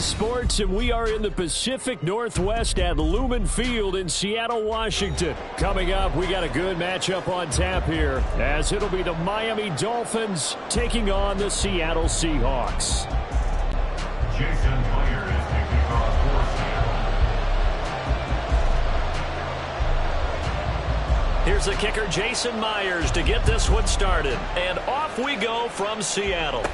Sports, and we are in the Pacific Northwest at Lumen Field in Seattle, Washington. Coming up, we got a good matchup on tap here, as it'll be the Miami Dolphins taking on the Seattle Seahawks. Jason Myers is taking off for Seattle. Here's the kicker, Jason Myers, to get this one started. And off we go from Seattle.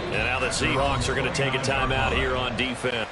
And now the Seahawks are going to take a timeout here on defense.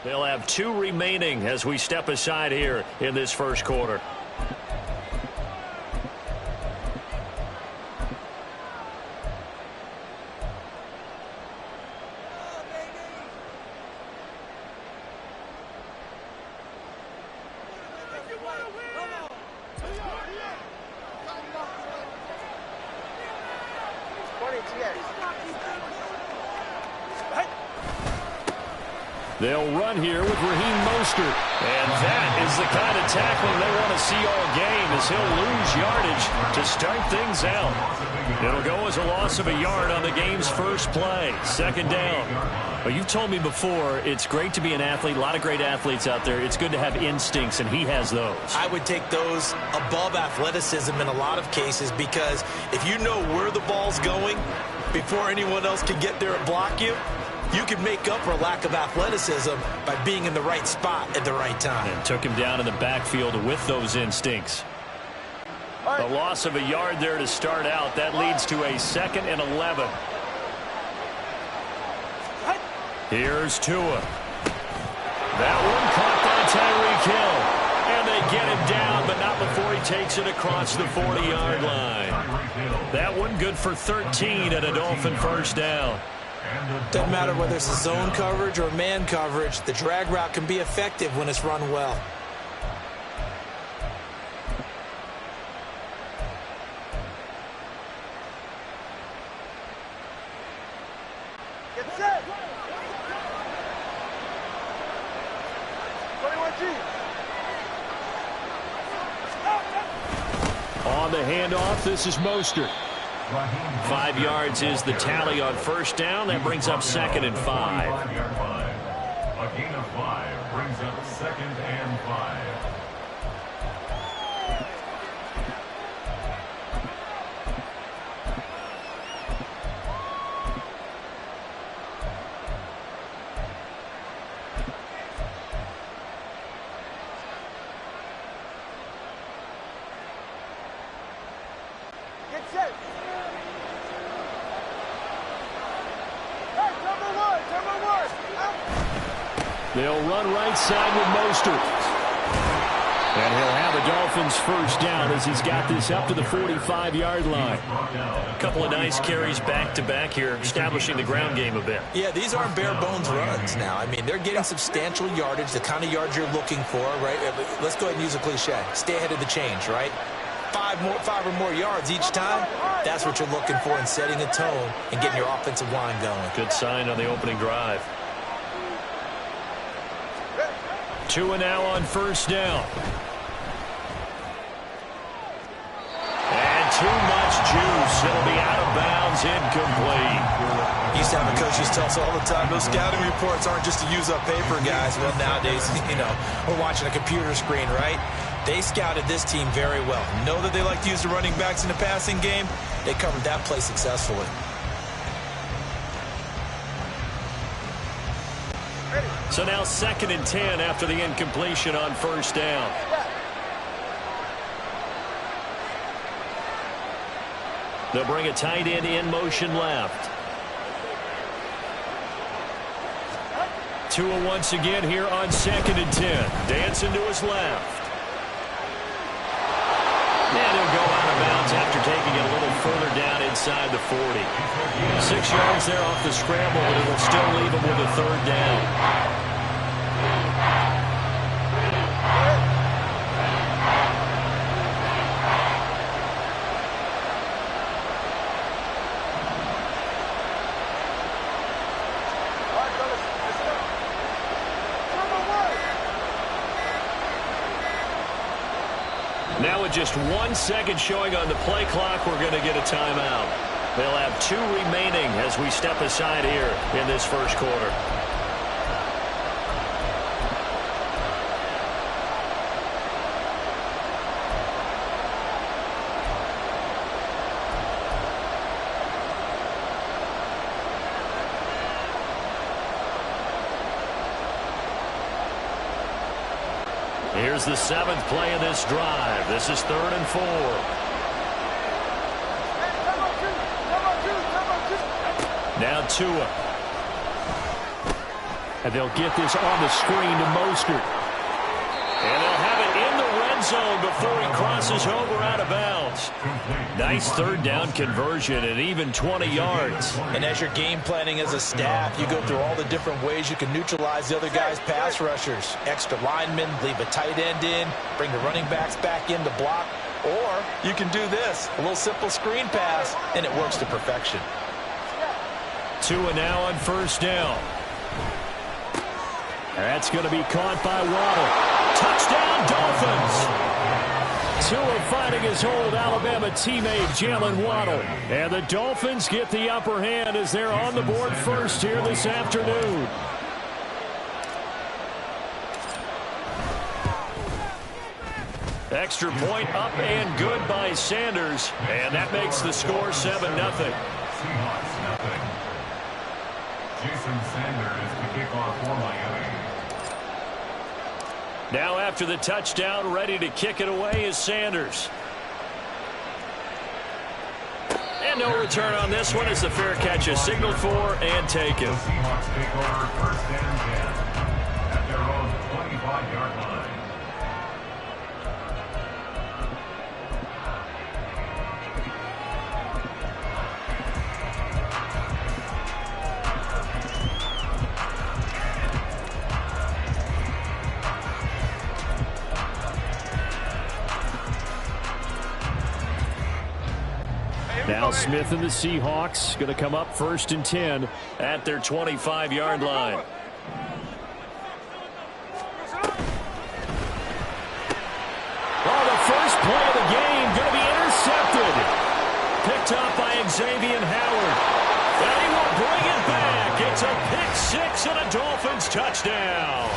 They'll have 2 remaining as we step aside here in this first quarter. They'll run here with Raheem Mostert. And that is the kind of tackling they want to see all game, as he'll lose yardage to start things out. It'll go as a loss of a yard on the game's first play. Second down. Well, you've told me before, it's great to be an athlete. A lot of great athletes out there. It's good to have instincts, and he has those. I would take those above athleticism in a lot of cases, because if you know where the ball's going before anyone else can get there and block you, you can make up for a lack of athleticism by being in the right spot at the right time. And took him down in the backfield with those instincts. A loss of a yard there to start out. That leads to a 2nd and 11. Here's Tua. That one caught by Tyreek Hill. And they get him down, but not before he takes it across the 40-yard line. That one good for 13 and a Dolphin first down. Doesn't matter whether it's a zone coverage or man coverage, the drag route can be effective when it's run well. Get set. 21G. On the handoff, this is Mostert. 5 yards is the tally on first down. That brings up 2nd and 5. A gain of 5 brings up 2nd and 5. Get set. They'll run right side with Mostert. And he'll have the Dolphins first down as he's got this up to the 45-yard line. A couple of nice carries back-to-back here, establishing the ground game a bit. Yeah, these aren't bare-bones runs now. I mean, they're getting substantial yardage, the kind of yards you're looking for, right? Let's go ahead and use a cliche. Stay ahead of the change, right? 5 or more yards each time, that's what you're looking for in setting a tone and getting your offensive line going. Good sign on the opening drive. Tua now on first down. And too much juice. It'll be out of bounds, incomplete. Used to have a coach used to tell us all the time, those scouting reports aren't just to use up paper, guys. Well, nowadays, we're watching a computer screen, right? They scouted this team very well. Know that they like to use the running backs in the passing game. They covered that play successfully. So now 2nd and 10 after the incompletion on first down. They'll bring a tight end in motion left. Tua once again here on 2nd and 10. Dancing to his left. And he'll go out of bounds after taking it a little further down inside the 40. 6 yards there off the scramble, but it'll still leave him with a 3rd down. Now with just 1 second showing on the play clock, we're going to get a timeout. They'll have 2 remaining as we step aside here in this first quarter. Here's the 7th play of this drive. This is 3rd and 4. Now Tua. And they'll get this on the screen to Mostert. And they'll have it in the red zone before he crosses over out of bounds. Nice 3rd down conversion and even 20 yards. And as you're game planning as a staff, you go through all the different ways you can neutralize the other guy's pass rushers. Extra linemen, leave a tight end in, bring the running backs back in to block. Or you can do this, a little simple screen pass, and it works to perfection. Tua now on 1st down. That's going to be caught by Waddle. Touchdown, Dolphins! Tua finding his old Alabama teammate Jalen Waddle. And the Dolphins get the upper hand as they're on the board first here this afternoon. Extra point up and good by Sanders. And that makes the score 7-0. Seahawks, nothing. Jason Sanders to kick off for Miami. Now after the touchdown, ready to kick it away is Sanders. And no return on this one as the fair catch is signaled for and taken. The Seahawks take over 1st and 10 at their own 25-yard line. Now Smith and the Seahawks going to come up 1st and 10 at their 25-yard line. Oh, the first play of the game going to be intercepted. Picked up by Xavier Howard. And he will bring it back. It's a pick 6 and a Dolphins touchdown.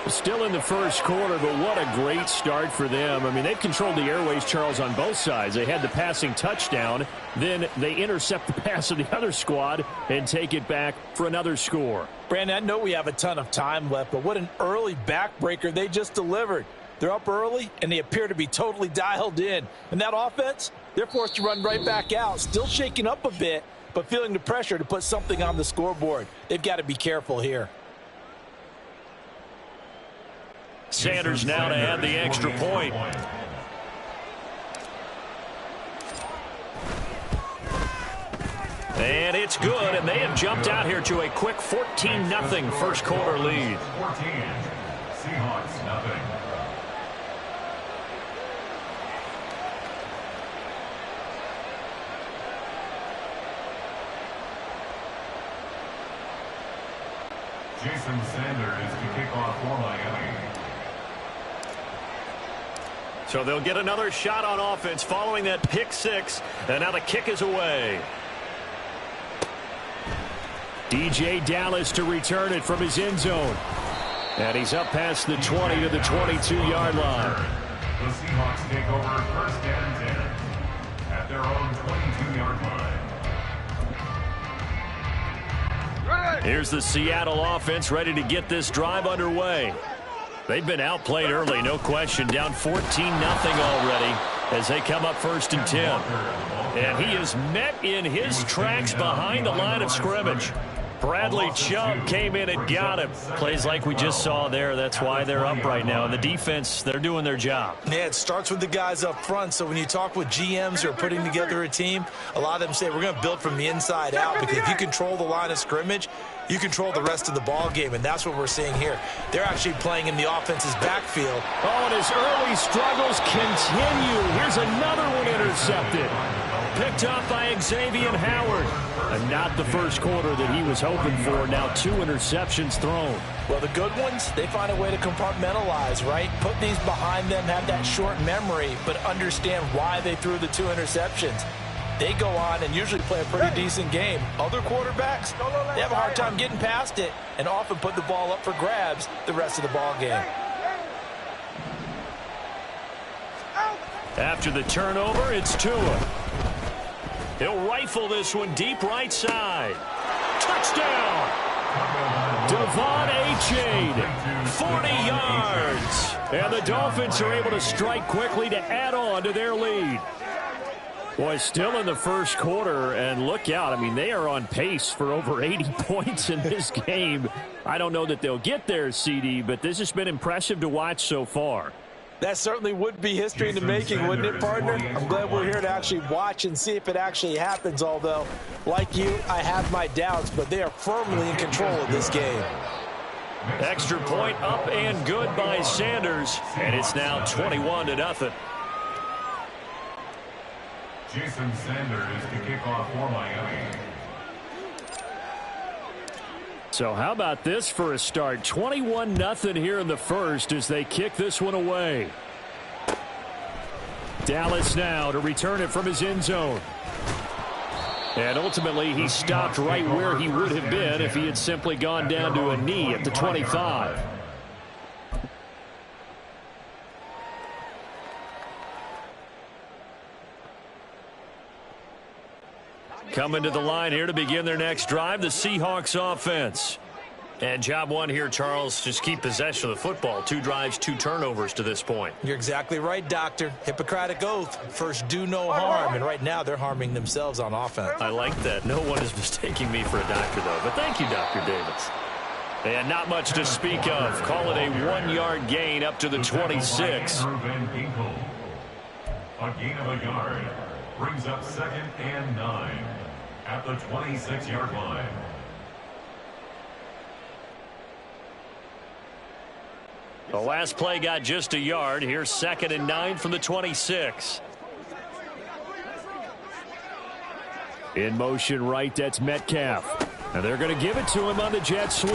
Still in the first quarter, but what a great start for them. I mean, they've controlled the airways, Charles, on both sides. They had the passing touchdown. Then they intercept the pass of the other squad and take it back for another score. Brandon, I know we have a ton of time left, but what an early backbreaker they just delivered. They're up early, and they appear to be totally dialed in. And that offense, they're forced to run right back out, still shaking up a bit, but feeling the pressure to put something on the scoreboard. They've got to be careful here. Sanders now to add the extra point. And it's good, and they have jumped out here to a quick 14-0 first quarter lead. 14. Seahawks, nothing. Jason Sanders to kick off for Miami. So they'll get another shot on offense following that pick 6, and now the kick is away. DJ Dallas to return it from his end zone. And he's up past the 20 to the 22-yard line. The Seahawks take over 1st and 10 at their own 22-yard line. Here's the Seattle offense ready to get this drive underway. They've been outplayed early, no question. Down 14-0 already. as they come up 1st and 10. And he is met in his tracks behind the line of scrimmage. Bradley Chubb came in and got him. Plays like we just saw there. That's why they're up right now. And the defense, they're doing their job. Yeah, it starts with the guys up front. So when you talk with GMs who are putting together a team, a lot of them say we're going to build from the inside out, because if you control the line of scrimmage, you control the rest of the ball game, and that's what we're seeing here. They're actually playing in the offense's backfield. Oh, and his early struggles continue. Here's another one intercepted. Picked up by Xavier Howard. And not the first quarter that he was hoping for. Now 2 interceptions thrown. Well, the good ones, they find a way to compartmentalize, right? Put these behind them, have that short memory, but understand why they threw the 2 interceptions. They go on and usually play a pretty decent game. Other quarterbacks, they have a hard time getting past it and often put the ball up for grabs the rest of the ball game. After the turnover, it's Tua. He'll rifle this one deep right side. Touchdown! Devon Achane, 40 yards. And the Dolphins are able to strike quickly to add on to their lead. Boy, still in the first quarter, and look out. I mean, they are on pace for over 80 points in this game. I don't know that they'll get there, CD, but this has been impressive to watch so far. That certainly would be history in the making, wouldn't it, partner? I'm glad we're here to actually watch and see if it actually happens, although, like you, I have my doubts, but they are firmly in control of this game. Extra point up and good by Sanders, and it's now 21-0. Jason Sanders to kick off for Miami. So how about this for a start? 21-0 here in the first as they kick this one away. Dallas now to return it from his end zone. And ultimately he stopped right where he would have been if he had simply gone down to a knee at the 25. Coming to the line here to begin their next drive, the Seahawks offense. And job one here, Charles, just keep possession of the football. 2 drives, 2 turnovers to this point. You're exactly right, Doctor. Hippocratic oath. First, do no harm. And right now, they're harming themselves on offense. I like that. No one is mistaking me for a doctor, though. But thank you, Dr. Davis. And not much to speak of. Call it a 1-yard gain up to the 26. A gain of a yard brings up 2nd and 9 at the 26-yard line. The last play got just a yard. Here's 2nd and 9 from the 26. In motion right, that's Metcalf. And they're going to give it to him on the jet sweep.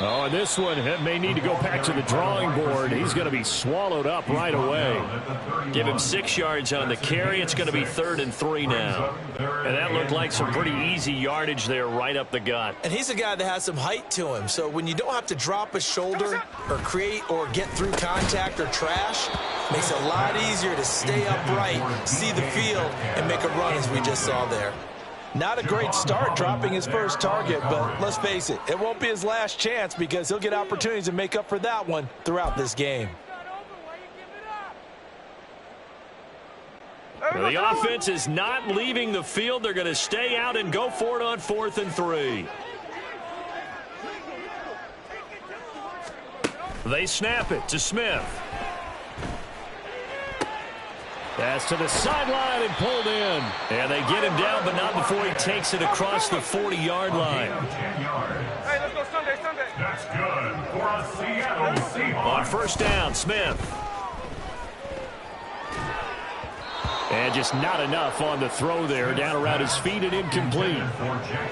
Oh, and this one may need to go back to the drawing board. He's going to be swallowed up right away. Give him 6 yards on the carry. It's going to be 3rd and 3 now. And that looked like some pretty easy yardage there right up the gut. And he's a guy that has some height to him. So when you don't have to drop a shoulder or create or get through contact or trash, makes it a lot easier to stay upright, see the field, and make a run as we just saw there. Not a great start dropping his first target, but let's face it, it won't be his last chance because he'll get opportunities to make up for that one throughout this game. The offense is not leaving the field. They're going to stay out and go for it on 4th and 3. They snap it to Smith. Pass to the sideline and pulled in. And they get him down, but not before he takes it across the 40-yard line. Hey, let's go Sunday. That's good for a Seattle Seahawks. On 1st down, Smith. And just not enough on the throw there. Down around his feet and incomplete.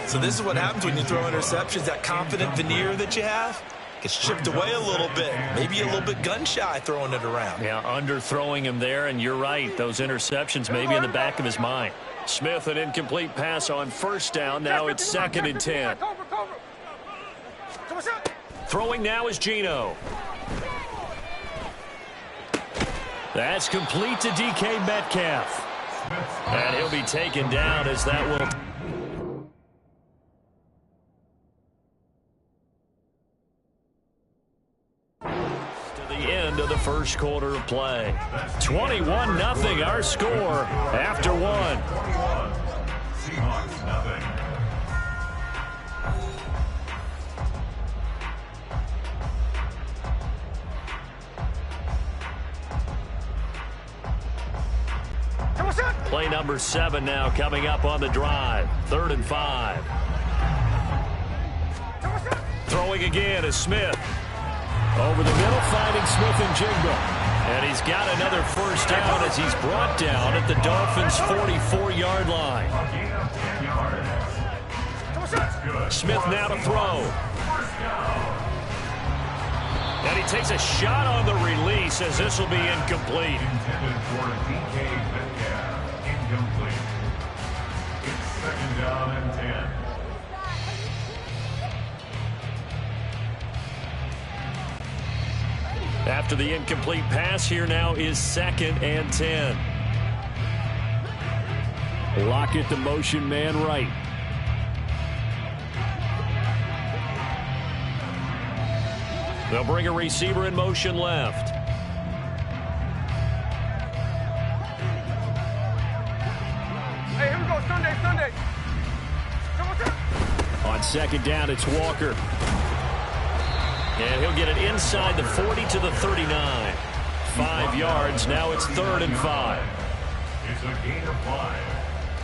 So this is what happens when you throw interceptions. That confident veneer that you have gets chipped away a little bit. Maybe a little bit gun-shy throwing it around. Yeah, underthrowing him there, and you're right. Those interceptions may be in the back of his mind. Smith, an incomplete pass on 1st down. Now it's 2nd and 10. Throwing now is Geno. That's complete to DK Metcalf. And he'll be taken down as that will... to the end of the first quarter of play. 21-0 our score after one. 21. Seahawks nothing. Play number 7 now coming up on the drive. 3rd and 5. Throwing again is Smith. Over the middle, finding Smith and Jigba. And he's got another first down as he's brought down at the Dolphins' 44-yard line. Smith now to throw. And he takes a shot on the release as this will be incomplete. Intended for DK Metcalf. Incomplete. It's 2nd down and 10. After the incomplete pass, here now is 2nd and 10. Lockett, the motion man right. They'll bring a receiver in motion left. Hey, here we go. Sunday. On 2nd down, it's Walker. And he'll get it inside the 40 to the 39. 5 yards. Now it's 3rd and 5. It's a gain of 5.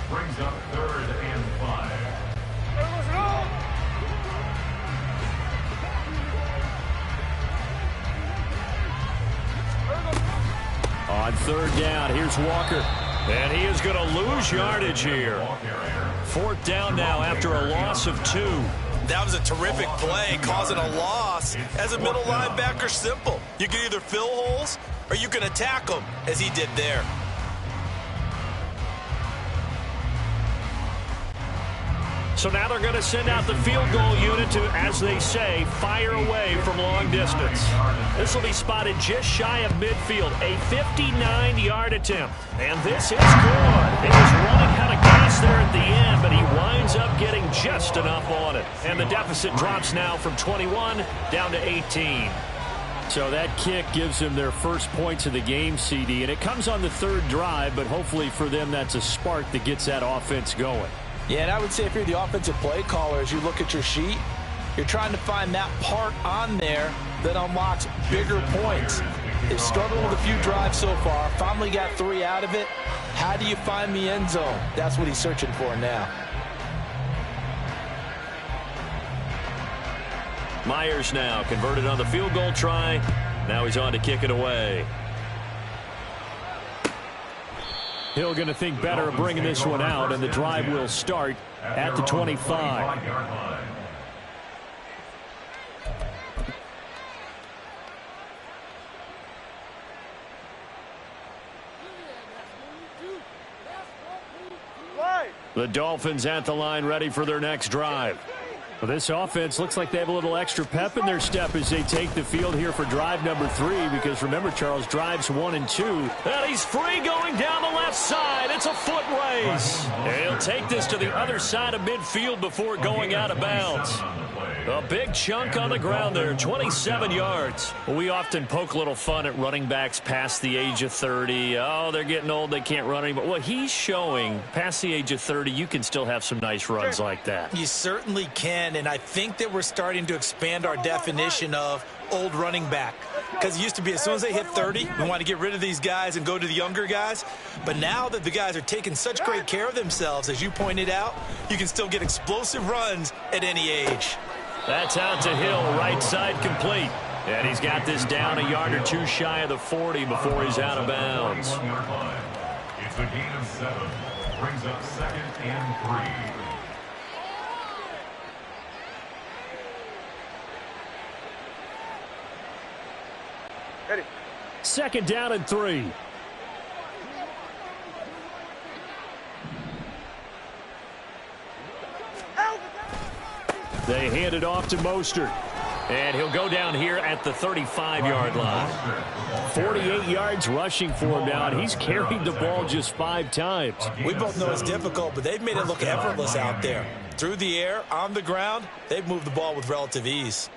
Brings up 3rd and 5. On 3rd down, here's Walker. And he is going to lose yardage here. 4th down now after a loss of 2. That was a terrific play, causing a loss. As a middle linebacker, simple. You can either fill holes or you can attack them, as he did there. So now they're going to send out the field goal unit to, as they say, fire away from long distance. This will be spotted just shy of midfield, a 59-yard attempt. And this is good. He was running out of gas there at the end, but he winds up getting just enough on it. And the deficit drops now from 21 down to 18. So that kick gives them their first points of the game, CD. And it comes on the 3rd drive, but hopefully for them that's a spark that gets that offense going. Yeah, and I would say if you're the offensive play caller, as you look at your sheet, you're trying to find that part on there that unlocks bigger points. They've struggled with a few drives so far, finally got 3 out of it. How do you find the end zone? That's what he's searching for now. Myers now converted on the field goal try. Now he's on to kick it away. Hill going to think better of bringing this one out, and the drive will start at the 25. The Dolphins at the line ready for their next drive. Well, this offense looks like they have a little extra pep in their step as they take the field here for drive number 3, because remember, Charles, drives 1 and 2. And he's free going down the left side. It's a foot race. And he'll take this to the other side of midfield before going out of bounds. A big chunk on the ground there, 27 yards. Well, we often poke a little fun at running backs past the age of 30. Oh, they're getting old, they can't run anymore. Well, he's showing past the age of 30, you can still have some nice runs like that. You certainly can, and I think that we're starting to expand our definition of old running back. Because it used to be as soon as they hit 30, we want to get rid of these guys and go to the younger guys. But now that the guys are taking such great care of themselves, as you pointed out, you can still get explosive runs at any age. That's out to Hill, right side complete. And he's got this down a yard or 2 shy of the 40 before he's out of bounds. It's a gain of 7. Brings up 2nd and 3. Ready. 2nd down and 3. They hand it off to Mostert. And he'll go down here at the 35-yard line. 48 yards rushing for him now, and he's carried the ball just 5 times. We both know it's difficult, but they've made it look effortless out there. Through the air, on the ground, they've moved the ball with relative ease.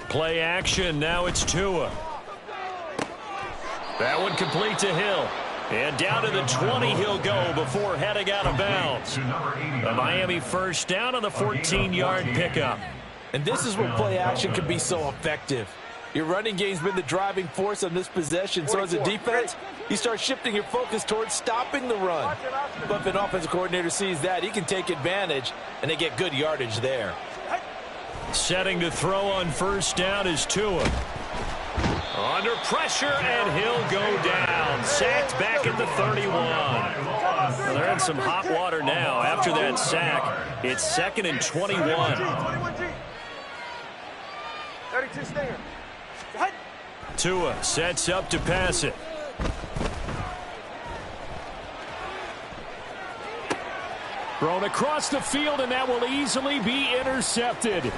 Play action. Now it's Tua. That one complete to Hill. And down to the 20 he'll go before heading out of bounds. A Miami first down on the 14-yard pickup. And this is where play action can be so effective. Your running game's been the driving force on this possession, so as a defense, you start shifting your focus towards stopping the run. But if an offensive coordinator sees that, he can take advantage, and they get good yardage there. Setting to throw on first down is Tua. Under pressure, and he'll go down. Sacked back at the 31. Well, they're in some hot water now. After that sack, it's 2nd and 21. Tua sets up to pass it. Thrown across the field, and that will easily be intercepted.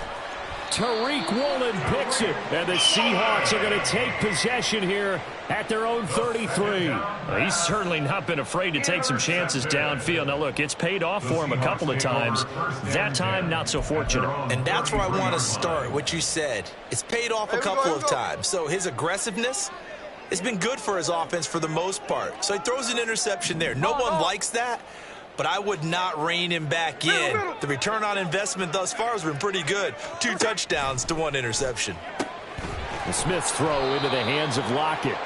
Tariq Woolen picks it, and the Seahawks are going to take possession here at their own 33. Well, he's certainly not been afraid to take some chances downfield. Now, look, it's paid off for him a couple of times. That time, not so fortunate. And that's where I want to start, what you said. It's paid off a couple of times. So his aggressiveness has been good for his offense for the most part. So he throws an interception there. No one likes that. But I would not rein him back in. The return on investment thus far has been pretty good. 2 touchdowns to 1 interception. The Smith's throw into the hands of Lockett.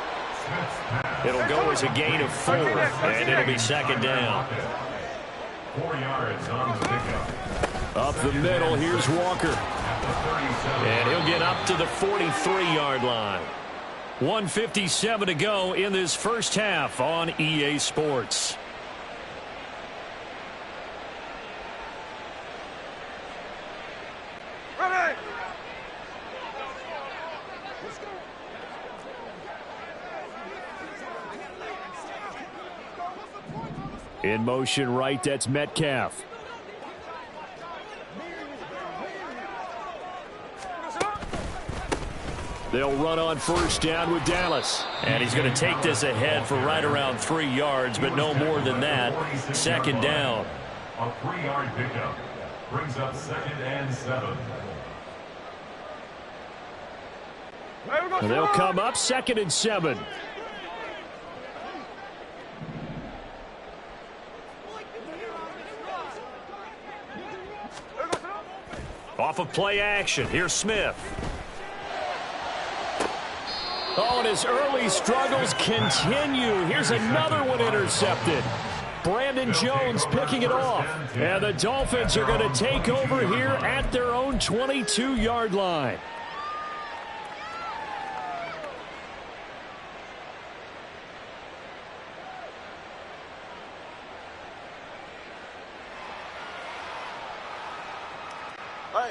It'll go as a gain of 4, and it'll be 2nd down. 4 yards on the pickup. Up the middle, here's Walker. And he'll get up to the 43-yard line. 1:57 to go in this first half on EA Sports. In motion right, that's Metcalf. They'll run on first down with Dallas. And he's going to take this ahead for right around 3 yards, but no more than that. 2nd down. A 3-yard pickup brings up 2nd and 7. And they'll come up 2nd and 7. Off of play action, here's Smith. Oh, and his early struggles continue. Here's another one intercepted. Brandon Jones picking it off. And the Dolphins are going to take over here at their own 22-yard line.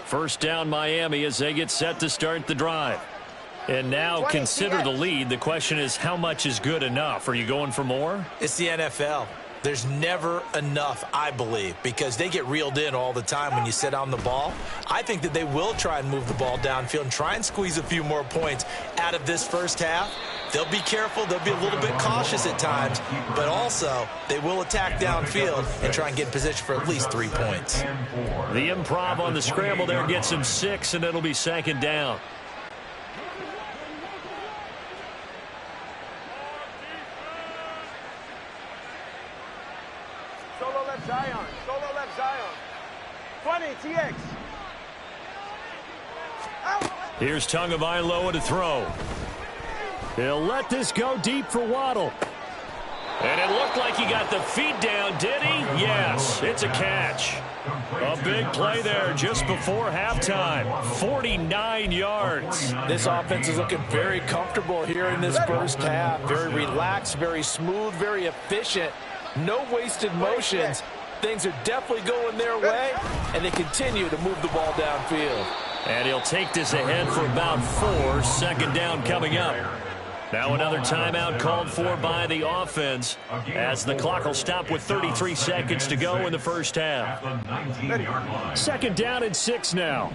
First down Miami as they get set to start the drive. And now consider the lead. The question is, how much is good enough? Are you going for more? It's the NFL. There's never enough, I believe, because they get reeled in all the time when you sit on the ball. I think that they will try and move the ball downfield and try and squeeze a few more points out of this first half. They'll be careful. They'll be a little bit cautious at times, but also they will attack downfield and try and get in position for at least 3 points. The improv on the scramble there gets him 6, and it'll be 2nd down. Solo left Zion. Solo left Zion. 20, TX. Out. Here's Tagovailoa to throw. He'll let this go deep for Waddle. And it looked like he got the feet down, did he? Yes, it's a catch. A big play there just before halftime. 49 yards. This offense is looking very comfortable here in this first half. Very relaxed, very smooth, very efficient. No wasted motions. Things are definitely going their way, and they continue to move the ball downfield. And he'll take this ahead for about 4. 2nd down coming up. Now another timeout called for by the offense as the clock will stop with 33 seconds to go in the first half. 2nd down and 6 now.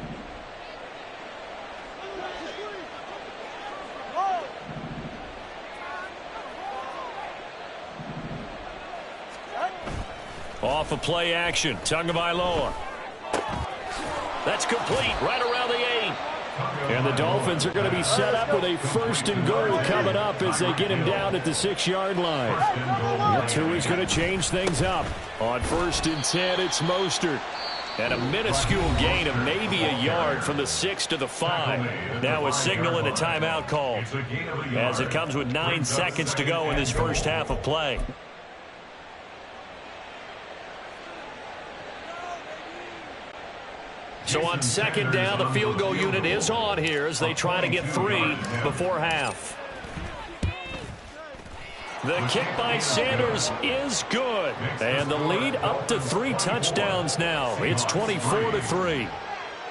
Off of play action. Tagovailoa. That's complete right around the 8. And the Dolphins are going to be set up with a 1st and goal coming up as they get him down at the 6-yard line. Tua's going to change things up. On 1st and 10, it's Mostert. And a minuscule gain of maybe a yard from the 6 to the 5. Now a signal and a timeout called as it comes with 9 seconds to go in this first half of play. So on 2nd down, the field goal unit is on here as they try to get 3 before half. The kick by Sanders is good. And the lead up to 3 touchdowns now. It's 24-3.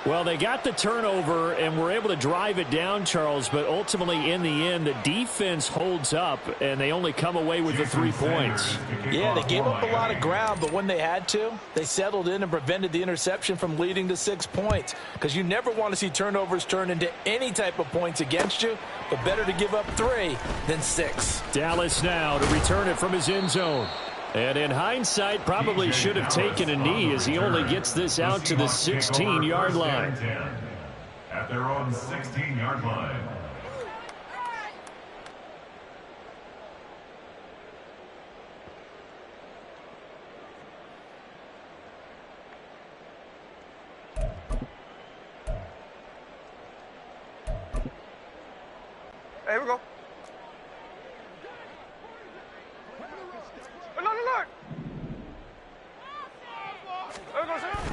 Well, they got the turnover and were able to drive it down, Charles, but ultimately in the end, the defense holds up and they only come away with the 3 points. Yeah, they gave up a lot of ground, but when they had to, they settled in and prevented the interception from leading to 6 points. Because you never want to see turnovers turn into any type of points against you, but better to give up 3 than 6. Dallas now to return it from his end zone. And in hindsight, probably should have taken a knee as he only gets this out to the 16-yard line. At their own 16-yard line. Hey, here we go.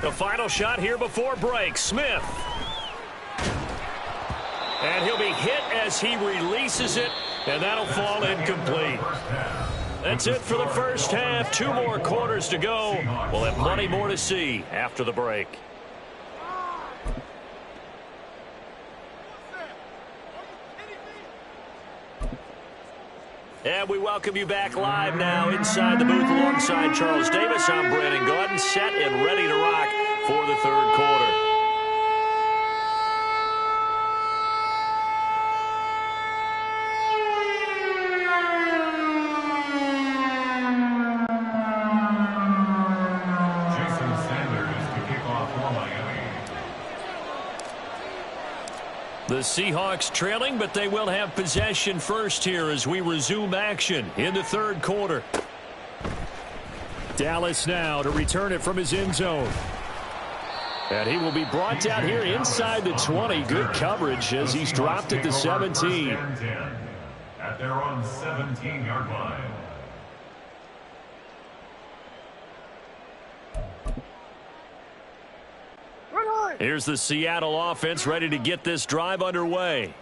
The final shot here before break. Smith. And he'll be hit as he releases it, and that'll fall incomplete. That's it for the first half. 2 more quarters to go. We'll have plenty more to see after the break. And we welcome you back live now inside the booth alongside Charles Davis. I'm Brandon Gordon, set and ready to rock for the 3rd quarter. The Seahawks trailing, but they will have possession first here as we resume action in the 3rd quarter. Dallas now to return it from his end zone. And he will be brought down here inside the 20. Good coverage as he's dropped at the 17. At their own 17-yard line. Here's the Seattle offense ready to get this drive underway.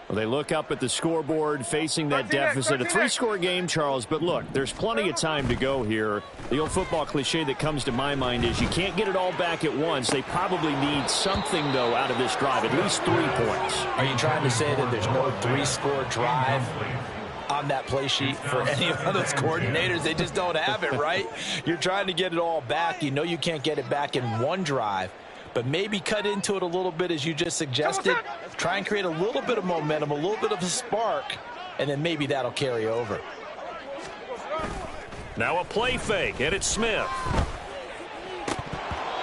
Well, they look up at the scoreboard facing that deficit. A 3-score game, Charles, but look, there's plenty of time to go here. The old football cliche that comes to my mind is you can't get it all back at once. They probably need something, though, out of this drive, at least 3 points. Are you trying to say that there's no 3-score drive on that play sheet for any of those coordinators? They just don't have it, right? You're trying to get it all back. You know you can't get it back in one drive. But maybe cut into it a little bit as you just suggested. Try and create a little bit of momentum, a little bit of a spark, and then maybe that'll carry over. Now a play fake, and it's Smith.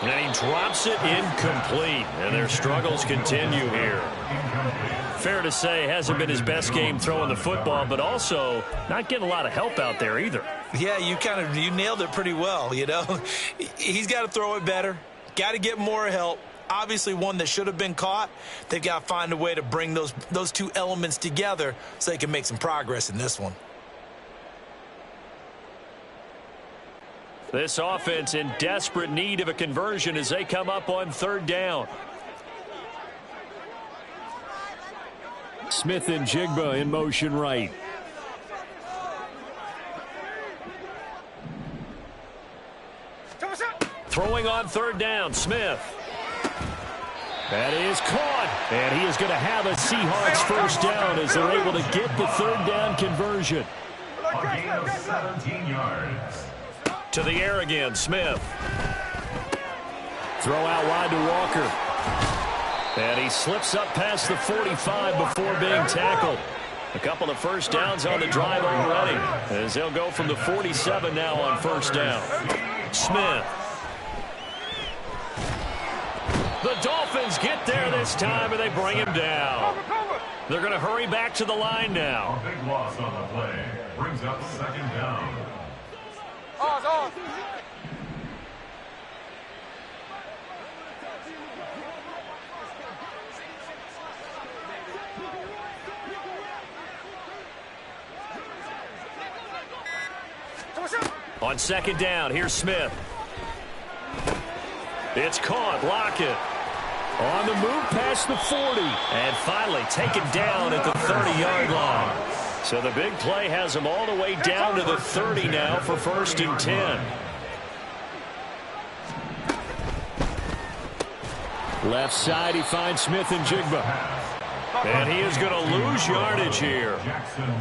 And he drops it incomplete, and their struggles continue here. Fair to say, hasn't been his best game throwing the football, but also not getting a lot of help out there either. Yeah, you nailed it pretty well, you know. He's got to throw it better. Got to get more help. Obviously one that should have been caught. They've got to find a way to bring those 2 elements together so they can make some progress in this one. This offense in desperate need of a conversion as they come up on 3rd down. Smith and Jigba in motion right. Throwing on 3rd down, Smith. That is caught, and he is going to have a Seahawks first down as they're able to get the 3rd down conversion. A gain of 17 yards. To the air again, Smith. Throw out wide to Walker. And he slips up past the 45 before being tackled. A couple of first downs on the drive already as they'll go from the 47 now on 1st down. Smith. The Dolphins get there this time, and they bring him down. They're going to hurry back to the line now. A big loss on the play brings up second down. On second down, here's Smith. It's caught. Lockett. On the move past the 40. And finally taken down at the 30-yard line. So the big play has him all the way down to the 30 now for 1st and 10. Left side, he finds Smith and Jigba. And he is going to lose yardage here.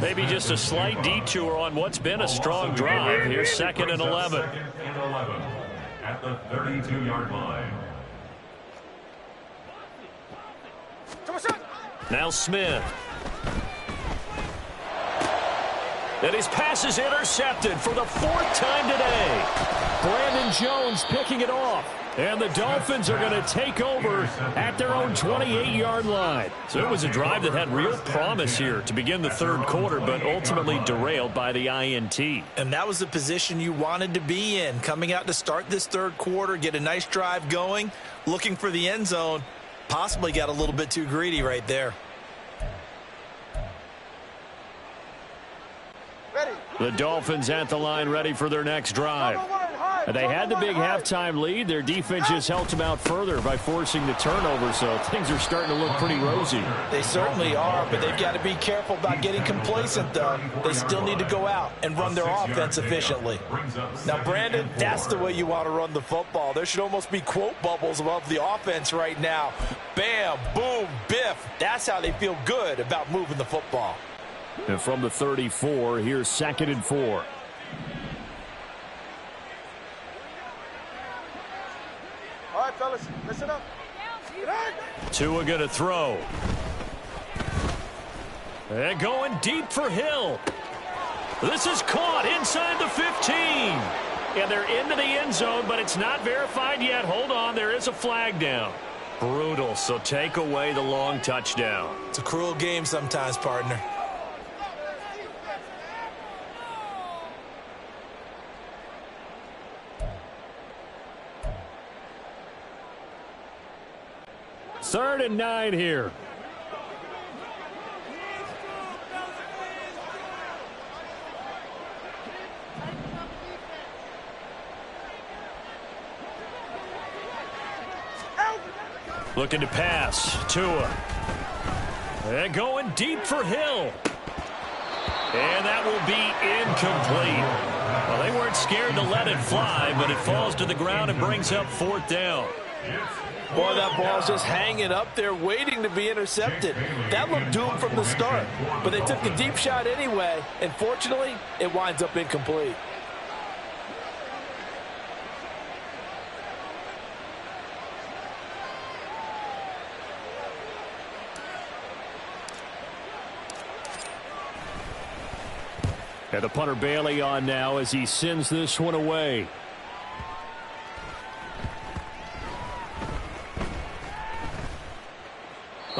Maybe just a slight detour on what's been a strong drive. Here's 2nd and 11. Second and 11 at the 32-yard line. Now Smith. And his pass is intercepted for the 4th time today. Brandon Jones picking it off. And the Dolphins are going to take over at their own 28-yard line. So it was a drive that had real promise here to begin the 3rd quarter, but ultimately derailed by the INT. And that was the position you wanted to be in, coming out to start this 3rd quarter, get a nice drive going, looking for the end zone. Possibly got a little bit too greedy right there. The Dolphins at the line ready for their next drive. They had the big halftime lead. Their defense just helped them out further by forcing the turnover, so things are starting to look pretty rosy. They certainly are, but they've got to be careful about getting complacent, though. They still need to go out and run their offense efficiently. Now, Brandon, that's the way you want to run the football. There should almost be quote bubbles above the offense right now. Bam, boom, biff. That's how they feel good about moving the football. And from the 34, here's 2nd and 4. All right, fellas, listen up. Tua going to throw. And going deep for Hill. This is caught inside the 15. And they're into the end zone, but it's not verified yet. Hold on, there is a flag down. Brutal, so take away the long touchdown. It's a cruel game sometimes, partner. Third and 9 here. Looking to pass. Tua. And going deep for Hill. And that will be incomplete. Well, they weren't scared to let it fly, but it falls to the ground and brings up 4th down. Boy, that ball's just hanging up there waiting to be intercepted. That looked doomed from the start, but they took the deep shot anyway, and fortunately, it winds up incomplete. And the punter Bailey on now as he sends this one away.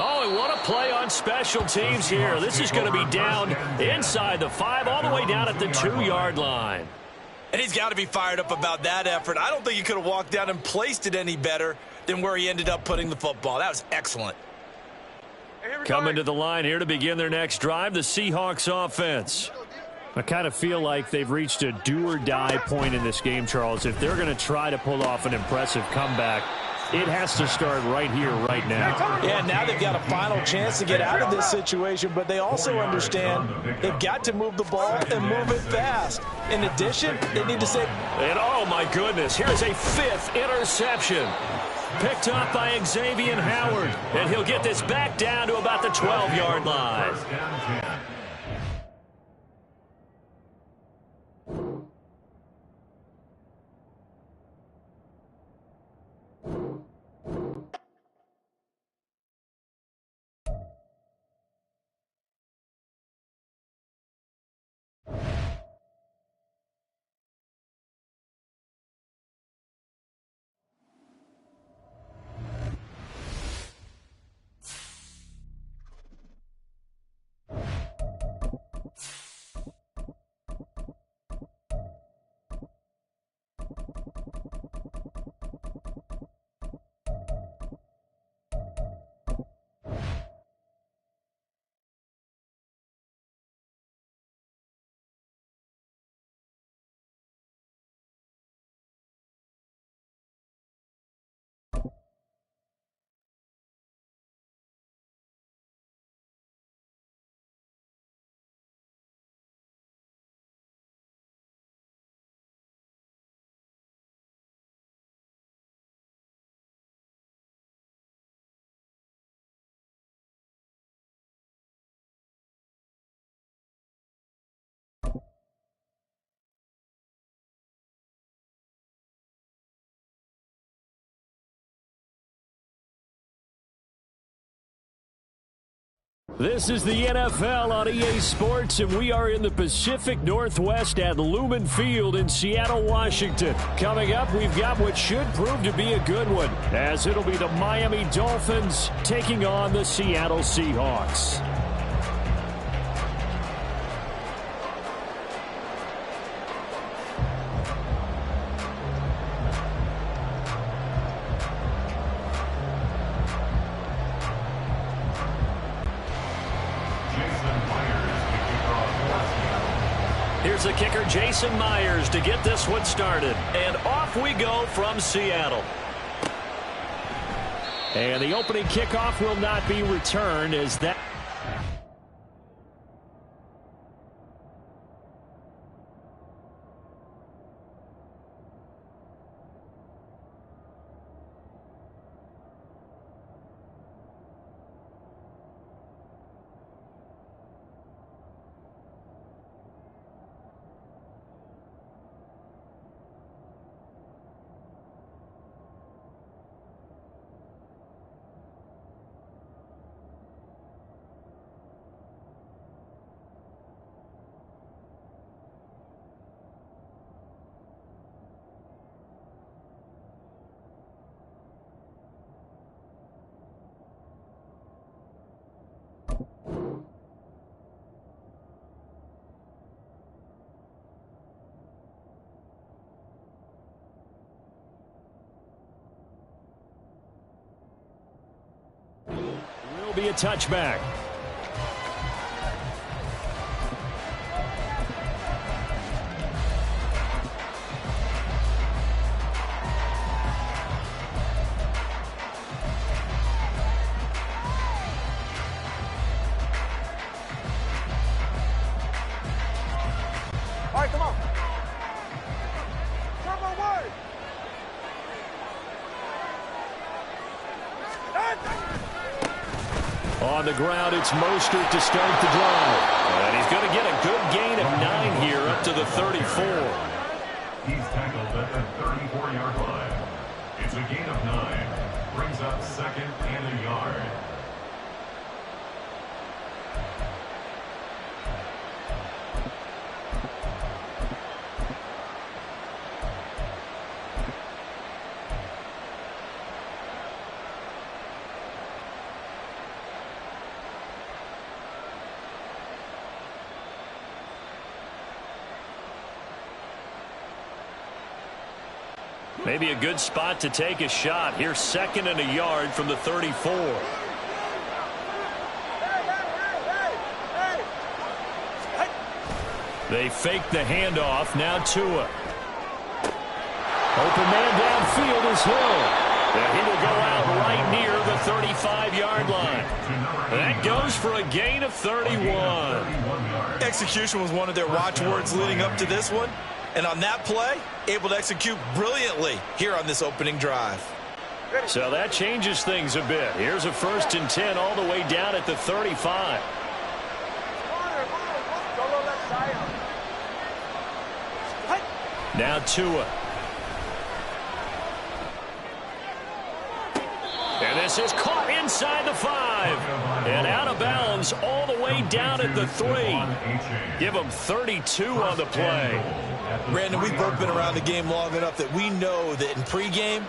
Oh, and what a play on special teams here. This is going to be down inside the 5, all the way down at the 2-yard line. And he's got to be fired up about that effort. I don't think he could have walked down and placed it any better than where he ended up putting the football. That was excellent. Coming to the line here to begin their next drive, the Seahawks offense. I kind of feel like they've reached a do-or-die point in this game, Charles. If they're going to try to pull off an impressive comeback, it has to start right here, right now. Yeah, now they've got a final chance to get out of this situation, but they also understand they've got to move the ball and move it fast. In addition, they need to say... And oh, my goodness, here's a 5th interception. Picked up by Xavier Howard, and he'll get this back down to about the 12-yard line. This is the NFL on EA Sports, and we are in the Pacific Northwest at Lumen Field in Seattle, Washington. Coming up, we've got what should prove to be a good one, as it'll be the Miami Dolphins taking on the Seattle Seahawks. Here's the kicker, Jason Myers, to get this one started. And off we go from Seattle. And the opening kickoff will not be returned as that... will be a touchback. All right, come on. Turbo word. On the ground, it's Mostert to start the drive. And he's going to get a good gain of 9 here up to the 34. He's tackled at the 34-yard line. It's a gain of 9. Brings up second and a yard. Maybe a good spot to take a shot. Here's second and a yard from the 34. They fake the handoff. Now Tua. Open man downfield is Hill. And he will go out right near the 35-yard line. That goes for a gain of 31. Execution was one of their watchwords leading up to this one. And on that play, able to execute brilliantly here on this opening drive. So that changes things a bit. Here's a 1st and 10 all the way down at the 35. Now Tua. And this is caught inside the 5. And out of bounds all the way down at the 3. Give them 32 on the play. Brandon, we've both been around the game long enough that we know that in pregame,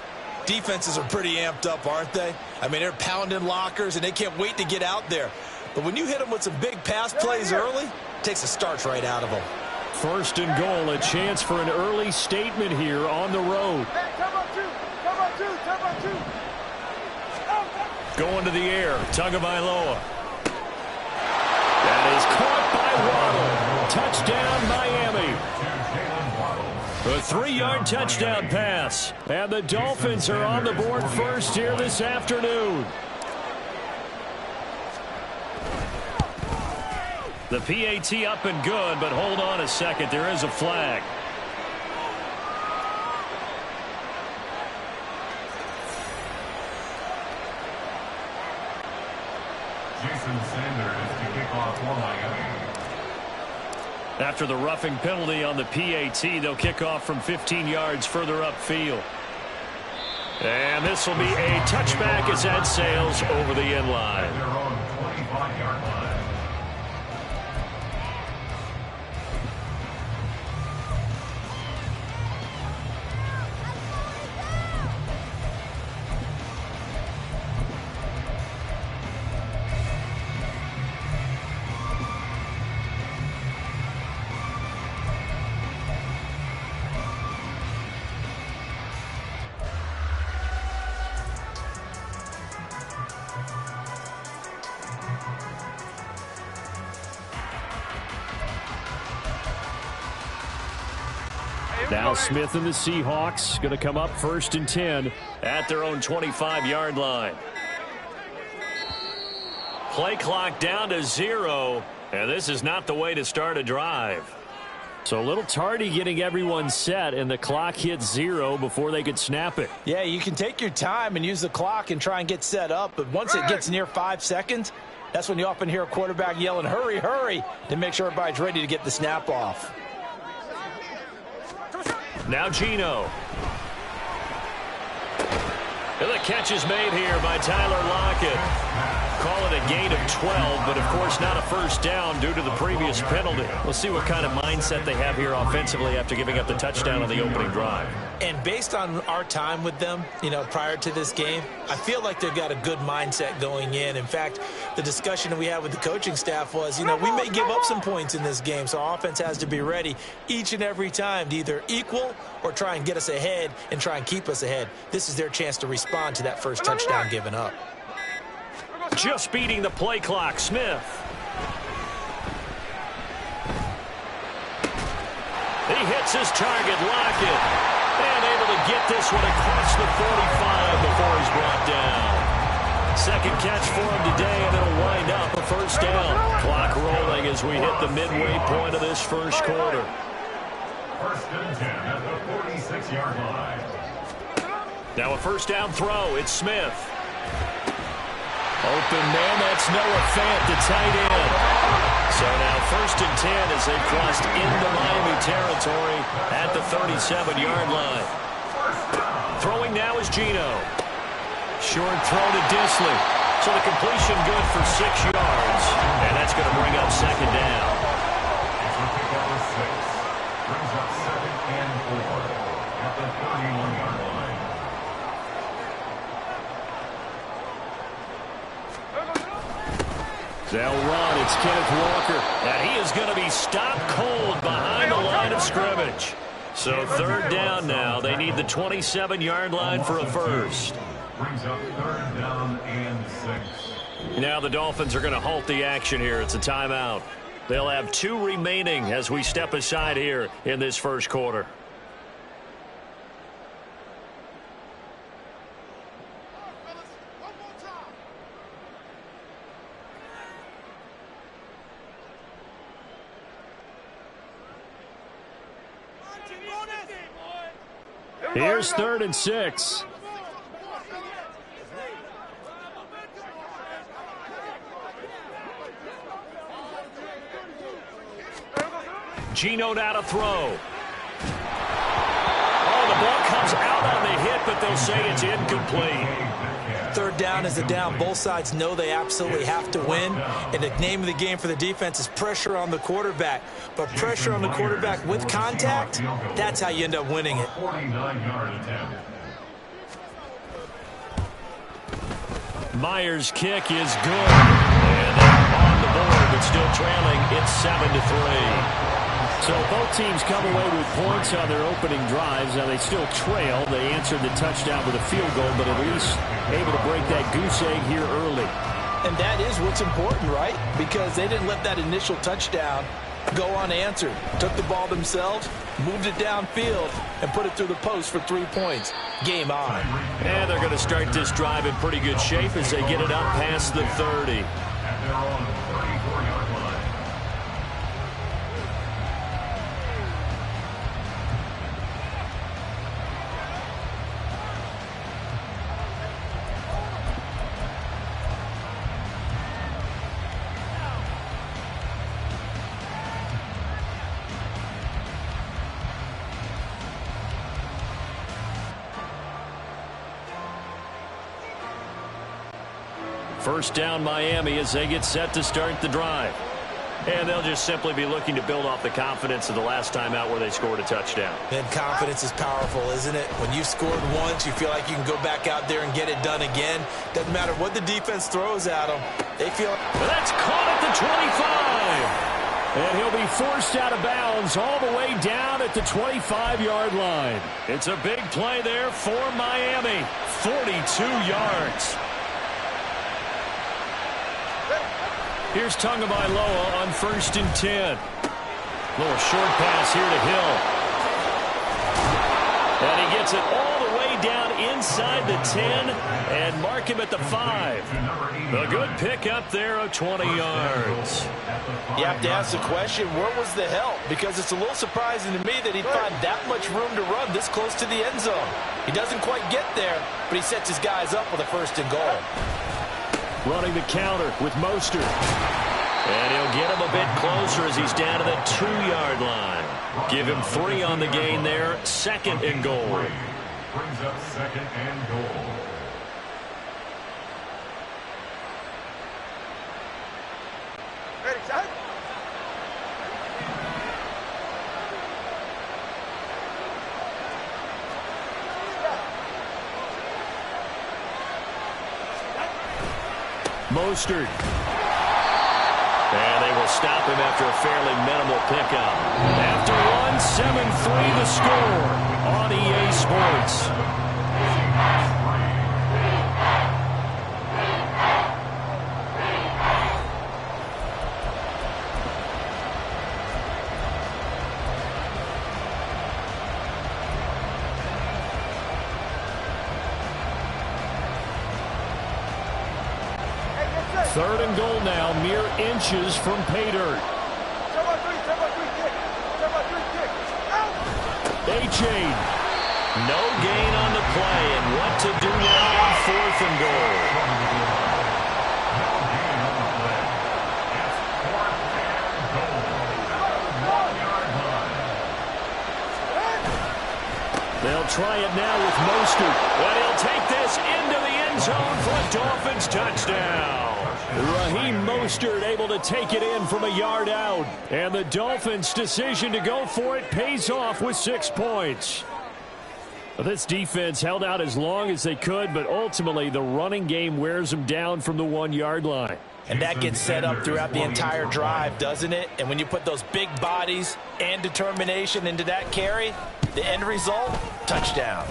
defenses are pretty amped up, aren't they? I mean, they're pounding lockers, and they can't wait to get out there. But when you hit them with some big pass plays early, it takes the starch right out of them. 1st and goal, a chance for an early statement here on the road. Going to the air, Tagovailoa. That is caught by Waddle. Touchdown, Miami. A 3-yard touchdown pass. And the Dolphins are on the board first here this afternoon. The PAT up and good, but hold on a second. There is a flag. Jason Sanders to kick off for Miami. After the roughing penalty on the PAT, they'll kick off from 15 yards further upfield. And this will be a touchback as that sails over the end line. Their own 25-yard line. Now Smith and the Seahawks going to come up 1st and 10 at their own 25-yard line. Play clock down to 0, and this is not the way to start a drive. So a little tardy getting everyone set, and the clock hits 0 before they could snap it. Yeah, you can take your time and use the clock and try and get set up, but once it gets near 5 seconds, that's when you often hear a quarterback yelling, hurry, hurry, to make sure everybody's ready to get the snap off. Now Geno. And the catch is made here by Tyler Lockett. Call it a gain of 12, but of course not a first down due to the previous penalty. We'll see what kind of mindset they have here offensively after giving up the touchdown on the opening drive. And based on our time with them, prior to this game, I feel like they've got a good mindset going in. In fact, the discussion we had with the coaching staff was, we may give up some points in this game, so our offense has to be ready each and every time to either equal or try and get us ahead and try and keep us ahead. This is their chance to respond to that first touchdown given up. Just beating the play clock, Smith. He hits his target, Lockett, and able to get this one across the 45 before he's brought down. Second catch for him today, and it'll wind up a first down. Clock rolling as we hit the midway point of this first quarter. 1st and 10 at the 46-yard line. Now a first down throw. It's Smith. Open man, that's Noah Fant, the tight end. So now 1st and 10 as they crossed into Miami territory at the 37-yard line. Throwing now is Geno. Short throw to Disley. So the completion good for 6 yards. And that's going to bring up second down. Brings up 2nd and 4 at the 31-yard line. They'll run. It's Kenneth Walker. And he is going to be stopped cold behind the line of scrimmage. So 3rd down now. They need the 27-yard line for a first. Brings up 3rd down and 6. Now the Dolphins are going to halt the action here. It's a timeout. They'll have 2 remaining as we step aside here in this first quarter. Here's 3rd and 6. Geno now to throw. Oh, the ball comes out on the hit, but they'll say it's incomplete. 3rd down is a down. Both sides know they absolutely have to win. And the name of the game for the defense is pressure on the quarterback. But pressure on the quarterback with contact, that's how you end up winning it. 49-yard attempt. Myers' kick is good. And on the board, but still trailing. It's 7-3. So both teams come away with points on their opening drives. Now they still trail. They answered the touchdown with a field goal, but at least able to break that goose egg here early. And that is what's important, right? Because they didn't let that initial touchdown go unanswered. Took the ball themselves, moved it downfield, and put it through the post for 3 points. Game on. And they're going to start this drive in pretty good shape as they get it up past the 30. And they're on the 34-yard line. First down Miami as they get set to start the drive. And they'll just simply be looking to build off the confidence of the last time out where they scored a touchdown. And confidence is powerful, isn't it? When you've scored once, you feel like you can go back out there and get it done again. Doesn't matter what the defense throws at them. They feel... That's caught at the 25. And he'll be forced out of bounds all the way down at the 25-yard line. It's a big play there for Miami. 42 yards. Here's Tagovailoa on 1st and 10. Little short pass here to Hill. And he gets it all the way down inside the 10 and mark him at the 5. A good pickup there of 20 yards. You have to ask the question, where was the help? Because it's a little surprising to me that he'd find that much room to run this close to the end zone. He doesn't quite get there, but he sets his guys up with a 1st and goal. Running the counter with Mostert. And he'll get him a bit closer as he's down to the 2-yard line. Give him 3 on the gain there. 2nd and goal. Brings up 2nd and goal. Ready, set. Mostert. And they will stop him after a fairly minimal pickup. After one, 7-3 the score on EA Sports. Third and goal now, mere inches from pay dirt. A-Chain. No gain on the play, and what to do now on 4th and goal. They'll try it now with Mostert, and he'll take this into the end zone for a Dolphins touchdown. Raheem Mostert able to take it in from a yard out. And the Dolphins' decision to go for it pays off with 6 points. This defense held out as long as they could, but ultimately the running game wears them down from the 1-yard line. And that gets set up throughout the entire drive, doesn't it? And when you put those big bodies and determination into that carry, the end result, touchdown.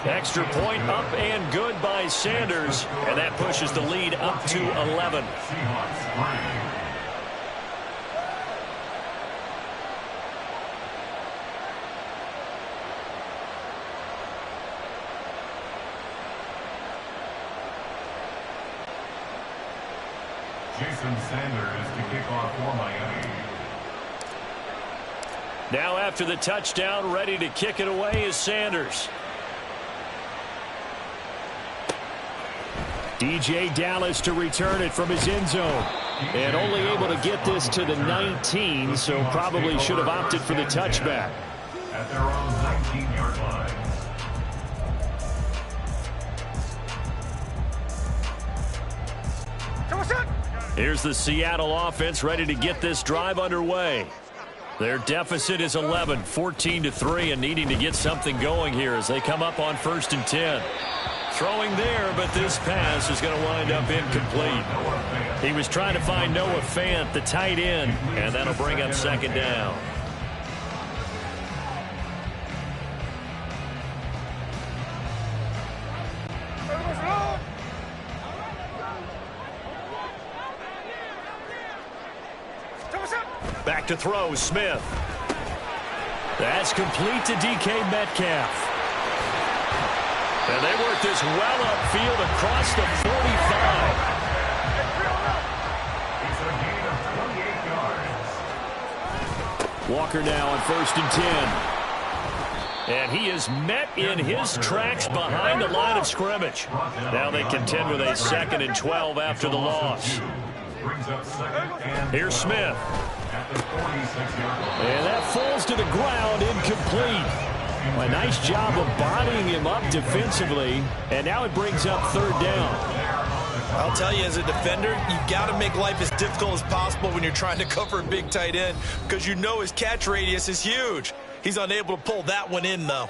Extra point up and good by Sanders, and that pushes the lead up to 11. Jason Sanders to kick off for Miami. Now after the touchdown, ready to kick it away is Sanders. DJ Dallas to return it from his end zone. And only able to get this to the 19, so probably should have opted for the touchback. At their own 19-yard line. Here's the Seattle offense ready to get this drive underway. Their deficit is 11, 14-3, and needing to get something going here as they come up on 1st and 10. Throwing there, but this pass is going to wind up incomplete. He was trying to find Noah Fant, the tight end, and that'll bring up 2nd down. Back to throw, Smith. That's complete to DK Metcalf. And they work this well upfield across the 45. It's a gain of 28 yards. Walker now on 1st and 10. And he is met in his tracks behind the line of scrimmage. Now they contend with a 2nd and 12 after the loss. Here's Smith. And that falls to the ground, incomplete. A nice job of bodying him up defensively, and now it brings up 3rd down. I'll tell you, as a defender, you've got to make life as difficult as possible when you're trying to cover a big tight end, because you know his catch radius is huge. He's unable to pull that one in, though.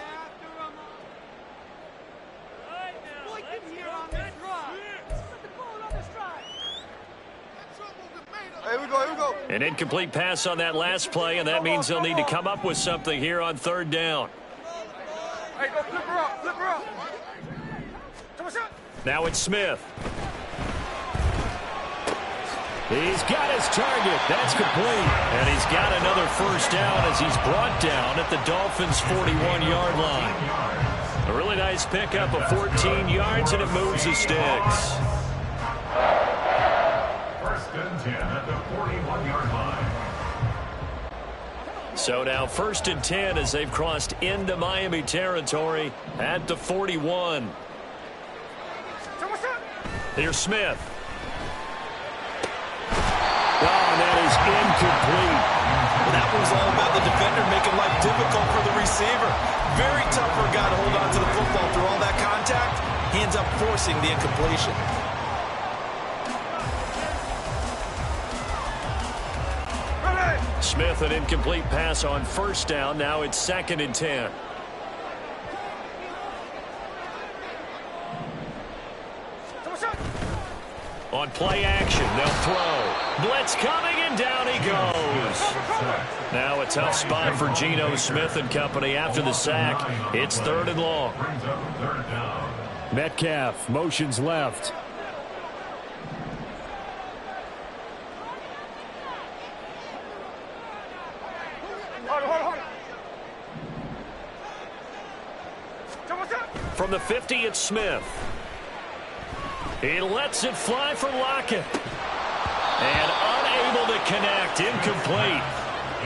Here we go. An incomplete pass on that last play, and that means they'll need to come up with something here on 3rd down. Hey, go flip her up. Now it's Smith. He's got his target. That's complete. And he's got another first down as he's brought down at the Dolphins' 41-yard line. A really nice pickup of 14 yards, and it moves the sticks. First and 10 at the 41-yard line. So now first and 10 as they've crossed into Miami territory at the 41. Here's Smith. Oh, and that is incomplete. That was all about the defender making life difficult for the receiver. Very tough for a guy to hold on to the football through all that contact. He ends up forcing the incompletion. Smith, an incomplete pass on first down. Now it's second and 10. On play action, they'll throw. Blitz coming, and down he goes. Now a tough spot for Geno Smith and company after the sack. It's third and long. Metcalf motions left. From the 50, it's Smith. He lets it fly for Lockett. And unable to connect. Incomplete.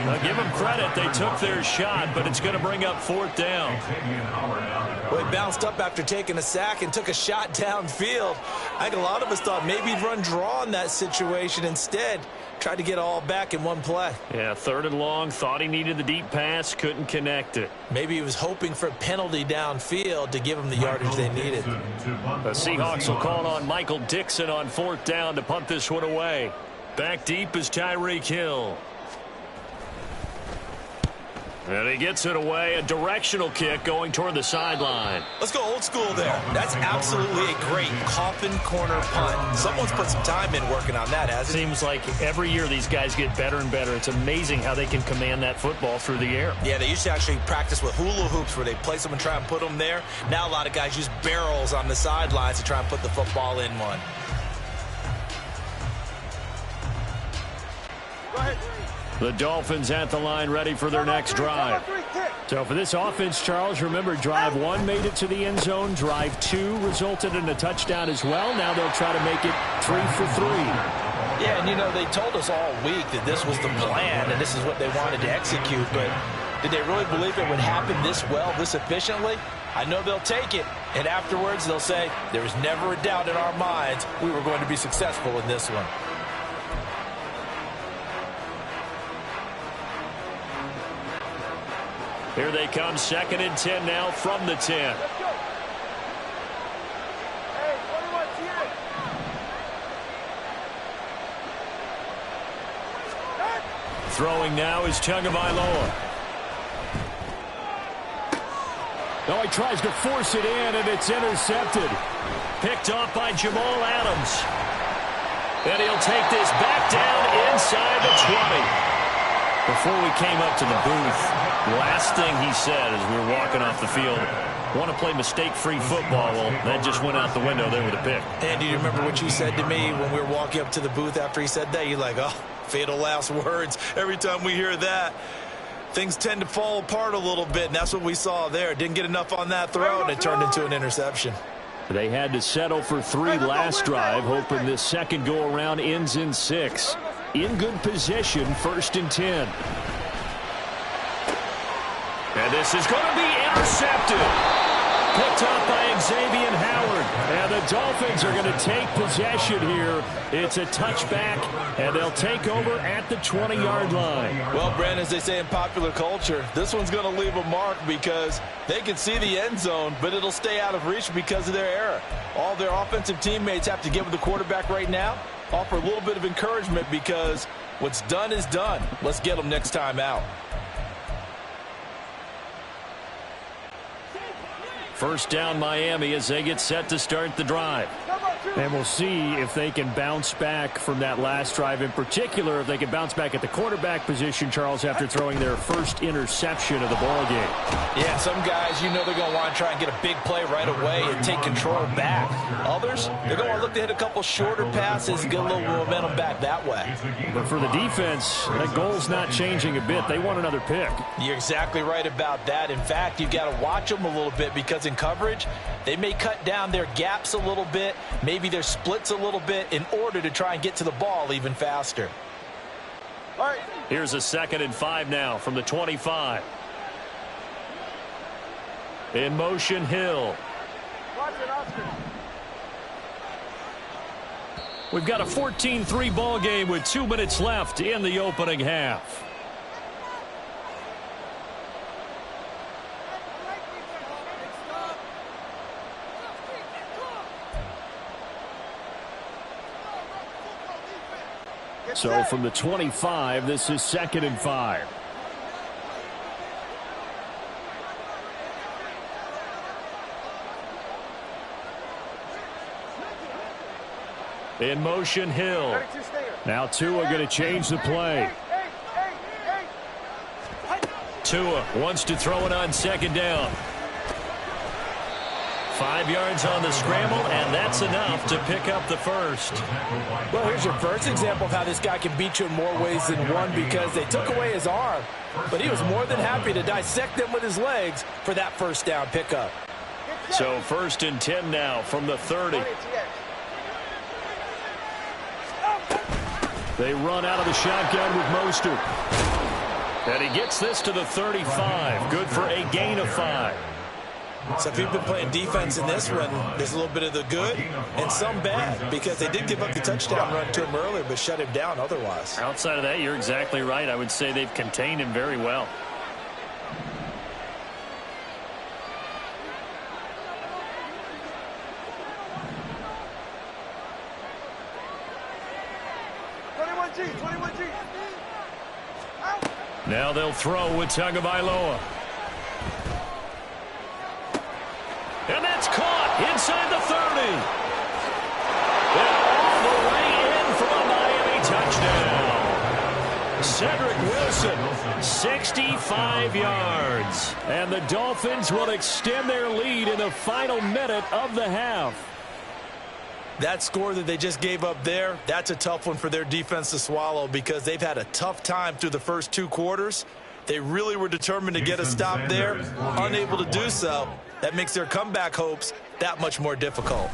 Now give them credit. They took their shot, but it's going to bring up fourth down. Well, he bounced up after taking a sack and took a shot downfield. I think a lot of us thought maybe he'd run draw in that situation. Instead, tried to get all back in one play. Yeah, third and long. Thought he needed the deep pass. Couldn't connect it. Maybe he was hoping for a penalty downfield to give him the yardage they needed. The Seahawks will call on Michael Dixon on fourth down to punt this one away. Back deep is Tyreek Hill. And he gets it away. A directional kick going toward the sideline. Let's go old school there. That's absolutely a great coffin corner punt. Someone's put some time in working on that, hasn't it? Seems like every year these guys get better and better. It's amazing how they can command that football through the air. Yeah, they used to actually practice with hula hoops where they place them and try and put them there. Now a lot of guys use barrels on the sidelines to try and put the football in one. Go ahead. The Dolphins at the line ready for their next drive. So for this offense, Charles, remember drive 1 made it to the end zone. Drive 2 resulted in a touchdown as well. Now they'll try to make it 3 for 3. Yeah, and you know, they told us all week that this was the plan and this is what they wanted to execute, but did they really believe it would happen this well, this efficiently? I know they'll take it, and afterwards they'll say, there was never a doubt in our minds we were going to be successful in this one. Here they come, second and 10 now from the 10. Let's go. Hey, 21 TX. Throwing now is Tagovailoa. No, he tries to force it in, and it's intercepted. Picked off by Jamal Adams. And he'll take this back down inside the 20. Before we came up to the booth, last thing he said as we were walking off the field, want to play mistake-free football. Well, that just went out the window there with a pick. And do you remember what you said to me when we were walking up to the booth after he said that? You're like, oh, fatal last words. Every time we hear that, things tend to fall apart a little bit, and that's what we saw there. Didn't get enough on that throw, and it turned into an interception. They had to settle for 3 last drive, hoping this second go-around ends in 6. In good position, first and 10. And this is going to be intercepted. Picked up by Xavier Howard. And the Dolphins are going to take possession here. It's a touchback, and they'll take over at the 20-yard line. Well, Brandon, as they say in popular culture, this one's going to leave a mark because they can see the end zone, but it'll stay out of reach because of their error. All their offensive teammates have to give the quarterback right now, offer a little bit of encouragement because what's done is done. Let's get them next time out. First down Miami as they get set to start the drive. Number And we'll see if they can bounce back from that last drive, in particular, if they can bounce back at the quarterback position, Charles, after throwing their first interception of the ball game. Yeah, some guys, you know they're going to want to try and get a big play right away and take control back. Others, they're going to look to hit a couple shorter passes and get a little momentum back that way. But for the defense, that goal's not changing a bit. They want another pick. You're exactly right about that. In fact, you've got to watch them a little bit because in coverage, they may cut down their gaps a little bit, maybe their splits a little bit in order to try and get to the ball even faster. All right. Here's a 2nd and 5 now from the 25. In motion, Hill. Watch it, Oscar. We've got a 14-3 ball game with 2 minutes left in the opening half. So from the 25, this is 2nd and 5. In motion, Hill. Now Tua going to change the play. Tua wants to throw it on 2nd down. 5 yards on the scramble, and that's enough to pick up the first. Well, here's your first example of how this guy can beat you in more ways than one, because they took away his arm, but he was more than happy to dissect them with his legs for that first down pickup. So 1st and 10 now from the 30. They run out of the shotgun with Mostert. And he gets this to the 35. Good for a gain of 5. So if you've been playing defense in this one, there's a little bit of the good and some bad, because they did give up the touchdown run to him earlier but shut him down otherwise. Outside of that, you're exactly right. I would say they've contained him very well. Now they'll throw with Tagovailoa. And that's caught inside the 30. And all the way in for a Miami touchdown. Cedric Wilson, 65 yards. And the Dolphins will extend their lead in the final minute of the half. That score that they just gave up there, that's a tough one for their defense to swallow, because they've had a tough time through the first 2 quarters. They really were determined to get a stop there, unable to do so. That makes their comeback hopes that much more difficult.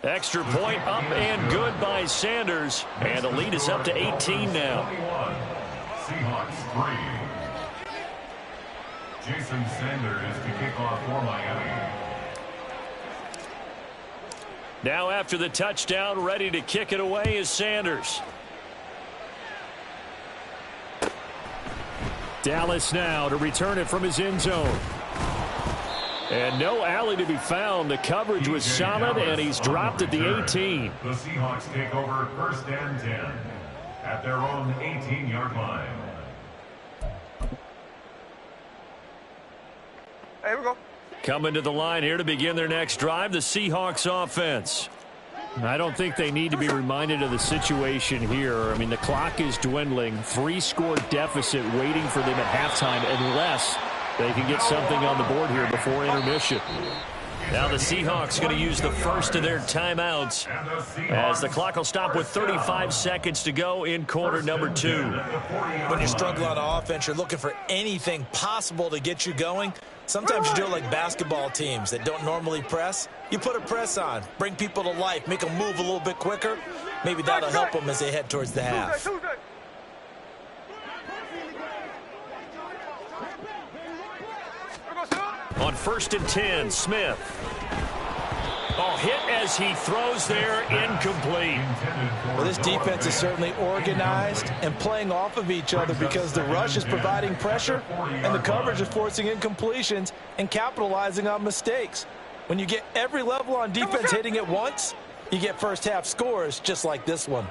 Extra point up and good by Sanders. And the lead is up to 18 now. Seahawks 3. Jason Sanders to kick off for Miami. Now after the touchdown, ready to kick it away is Sanders. Dallas now to return it from his end zone. And no alley to be found. The coverage was solid, and he's dropped at the 18. The Seahawks take over 1st and 10 at their own 18-yard line. Hey, here we go. Coming to the line here to begin their next drive, the Seahawks offense. I don't think they need to be reminded of the situation here. I mean, the clock is dwindling. 3-score deficit waiting for them at halftime, unless they can get something on the board here before intermission. Now the Seahawks going to use the first of their timeouts as the clock will stop with 35 seconds to go in quarter number 2. When you struggle on offense, you're looking for anything possible to get you going. Sometimes you do it like basketball teams that don't normally press. You put a press on, bring people to life, make them move a little bit quicker. Maybe that'll help them as they head towards the half. On 1st and 10, Smith. Oh, hit as he throws there, incomplete. Well, this defense is certainly organized and playing off of each other, because the rush is providing pressure and the coverage is forcing incompletions and capitalizing on mistakes. When you get every level on defense hitting at once, you get first half scores just like this one.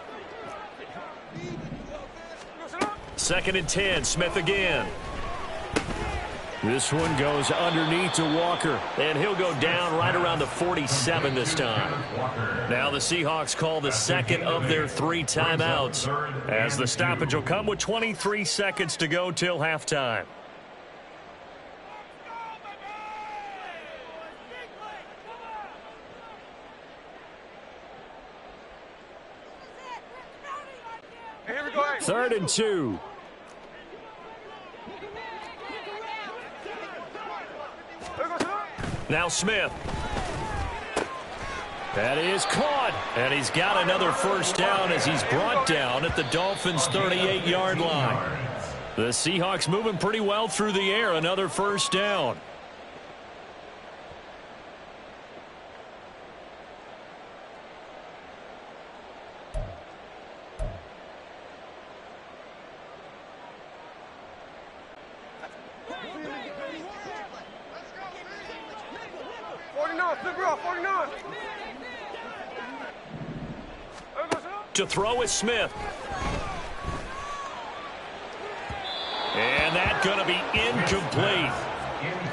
2nd and 10, Smith again. This one goes underneath to Walker, and he'll go down right around the 47 this time. Now the Seahawks call the second of their 3 timeouts, as the stoppage will come with 23 seconds to go till halftime. Here we go. 3rd and 2. Now Smith. That is caught. And he's got another first down as he's brought down at the Dolphins' 38-yard line. The Seahawks moving pretty well through the air. Another first down. To throw is Smith. And that's going to be incomplete.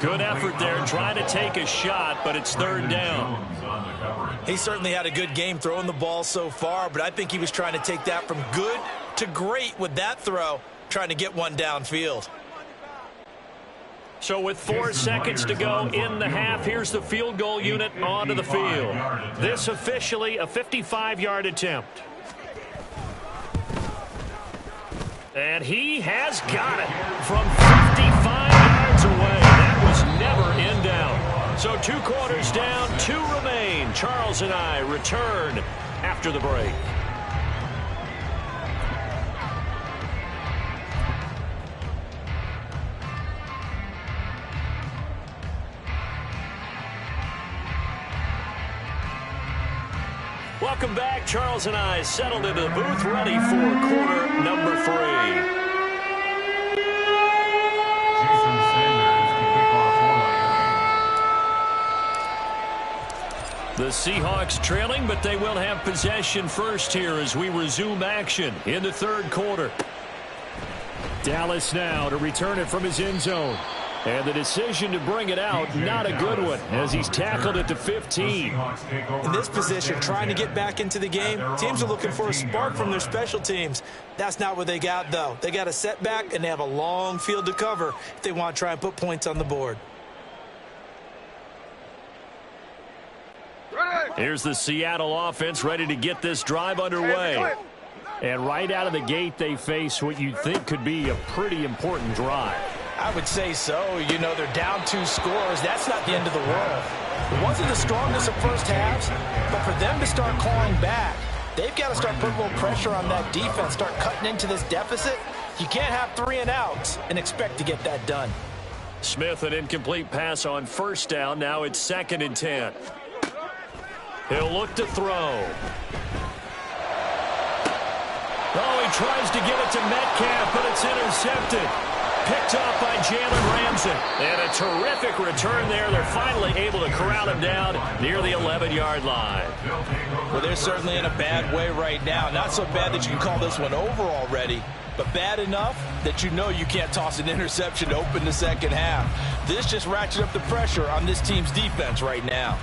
Good effort there trying to take a shot, but it's 3rd down. He certainly had a good game throwing the ball so far, but I think he was trying to take that from good to great with that throw, trying to get one downfield. So with 4 seconds to go in the half, here's the field goal unit onto the field. This officially a 55-yard attempt. And he has got it from 55 yards away. That was never in doubt. So 2 quarters down, 2 remain. Charles and I return after the break. Welcome back. Charles and I settled into the booth, ready for quarter number 3. The Seahawks trailing, but they will have possession first here as we resume action in the 3rd quarter. Dallas now to return it from his end zone. And the decision to bring it out, not a good one, as he's tackled at the 15. In this position, trying to get back into the game, teams are looking for a spark from their special teams. That's not what they got, though. They got a setback, and they have a long field to cover if they want to try and put points on the board. Here's the Seattle offense ready to get this drive underway. And right out of the gate, they face what you'd think could be a pretty important drive. I would say so. You know, they're down 2 scores. That's not the end of the world. It wasn't the strongest of first halves, but for them to start clawing back, they've got to start putting a little pressure on that defense, start cutting into this deficit. You can't have 3 and outs and expect to get that done. Smith, an incomplete pass on first down. Now it's 2nd and 10. He'll look to throw. Oh, he tries to give it to Metcalf, but it's intercepted. Picked up by Jalen Ramsey. And a terrific return there. They're finally able to corral him down near the 11-yard line. Well, they're certainly in a bad way right now. Not so bad that you can call this one over already, but bad enough that you know you can't toss an interception to open the second half. This just ratcheted up the pressure on this team's defense right now.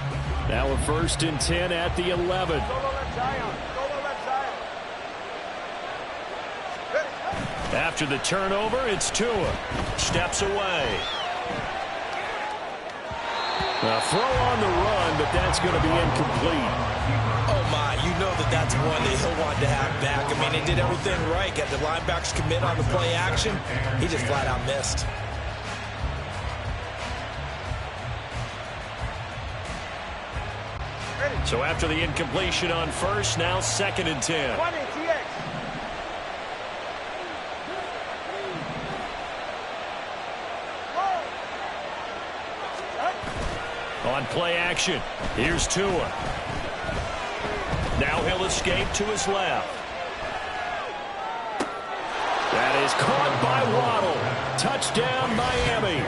Now a 1st and 10 at the 11. After the turnover, it's Tua. Steps away. A throw on the run, but that's going to be incomplete. Oh, my. You know that's one that he'll want to have back. I mean, they did everything right. Got the linebackers commit on the play action. He just flat out missed. So after the incompletion on first, now 2nd and 10. 20 TX. On play action, here's Tua. Now he'll escape to his left. That is caught by Waddle. Touchdown, Miami.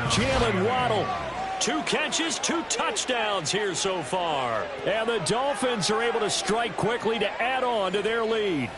Jalen Waddle. 2 catches, 2 touchdowns here so far. And the Dolphins are able to strike quickly to add on to their lead.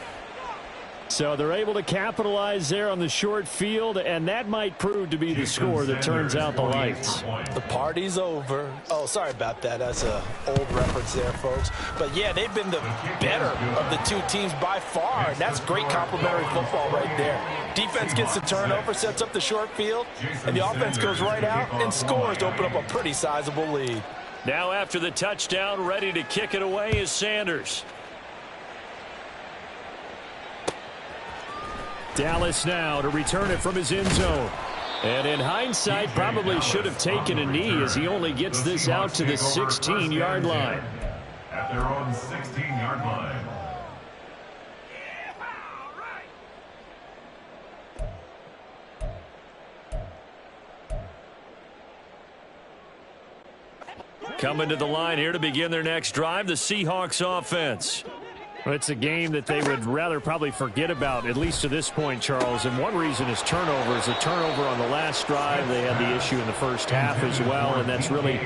So they're able to capitalize there on the short field, and that might prove to be the score that turns out the lights. The party's over. Oh, sorry about that. That's an old reference there, folks. But, yeah, they've been the better of the two teams by far, and that's great complementary football right there. Defense gets the turnover, sets up the short field, and the offense goes right out and scores to open up a pretty sizable lead. Now after the touchdown, ready to kick it away is Sanders. Dallas now to return it from his end zone. And in hindsight, probably should have taken a knee as he only gets this out to the 16-yard line. At their own 16-yard line. Coming to the line here to begin their next drive, the Seahawks offense. Well, it's a game that they would rather probably forget about, at least to this point, Charles. And one reason is turnovers. A turnover on the last drive. They had the issue in the first half as well, and that's really,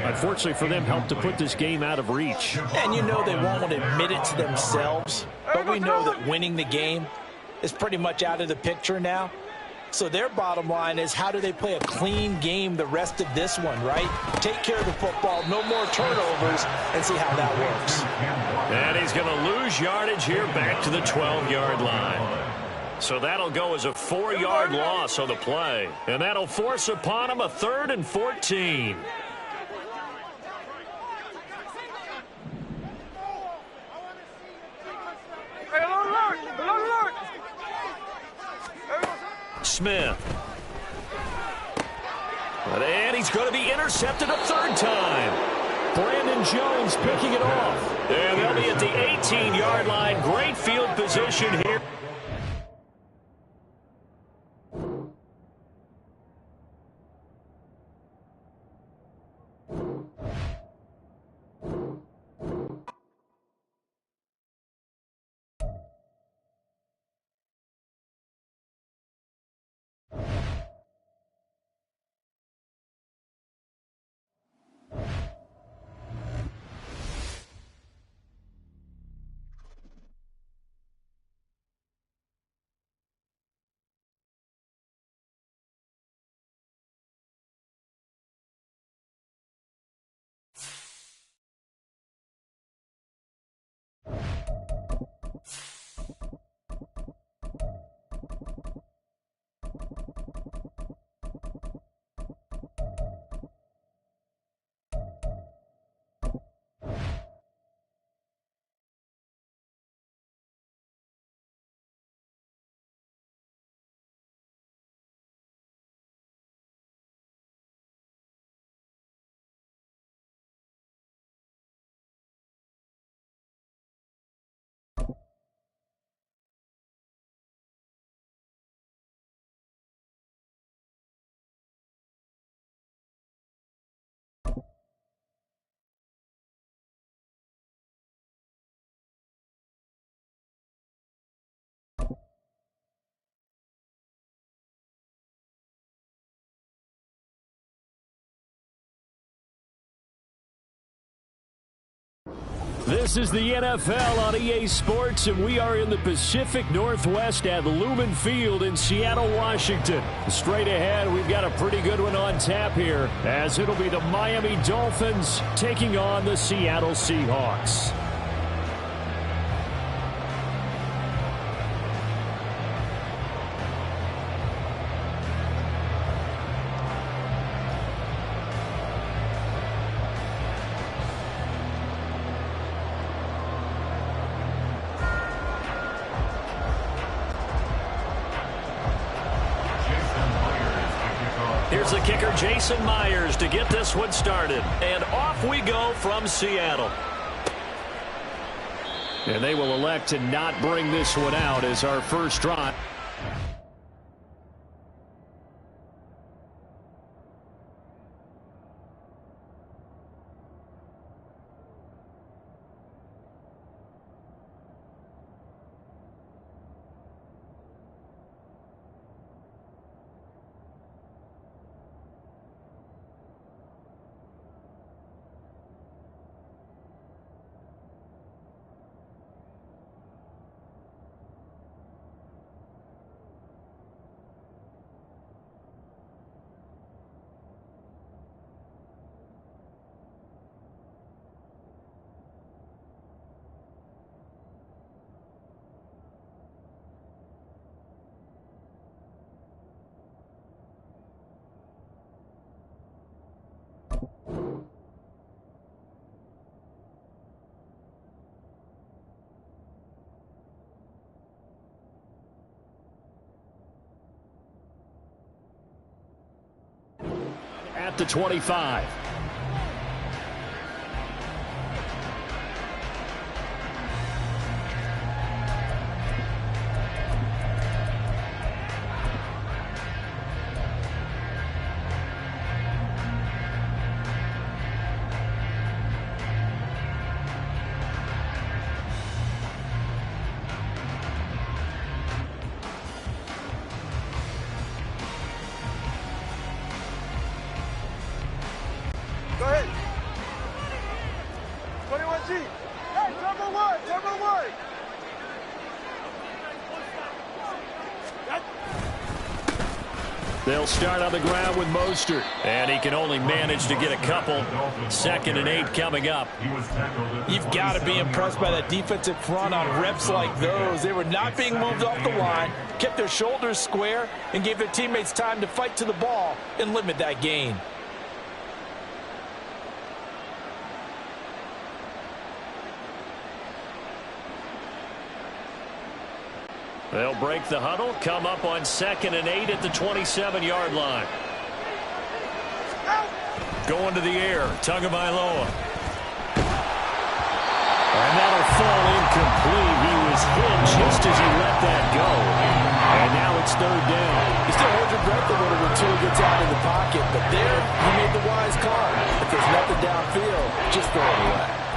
unfortunately for them, helped to put this game out of reach. And you know they won't want to admit it to themselves, but we know that winning the game is pretty much out of the picture now. So their bottom line is, how do they play a clean game the rest of this one, right? Take care of the football, no more turnovers, and see how that works. And he's going to lose yardage here back to the 12-yard line. So that'll go as a 4-yard loss on the play. And that'll force upon him a 3rd and 14. Smith. And he's going to be intercepted a 3rd time. Brandon Jones picking it off. And they'll be at the 18-yard line. Great field position here. This is the NFL on EA Sports, and we are in the Pacific Northwest at Lumen Field in Seattle, Washington. Straight ahead, we've got a pretty good one on tap here, as it'll be the Miami Dolphins taking on the Seattle Seahawks. Here's the kicker, Jason Myers, to get this one started. And off we go from Seattle. And they will elect to not bring this one out as our first drive. at the 25. Go ahead. 21G. Hey, double one, double one. They'll start on the ground with Mostert, and he can only manage to get a couple. 2nd and 8 coming up. You've got to be impressed by that defensive front on reps like those. They were not being moved off the line, kept their shoulders square, and gave their teammates time to fight to the ball and limit that gain. They'll break the huddle, come up on 2nd and 8 at the 27-yard line. Going to the air, Tagovailoa. And that'll fall incomplete. He was hit just as he let that go. And now it's 3rd down. You still hold your breath a little when Tua gets out of the pocket, but there, he made the wise call. If there's nothing downfield, just throw it away.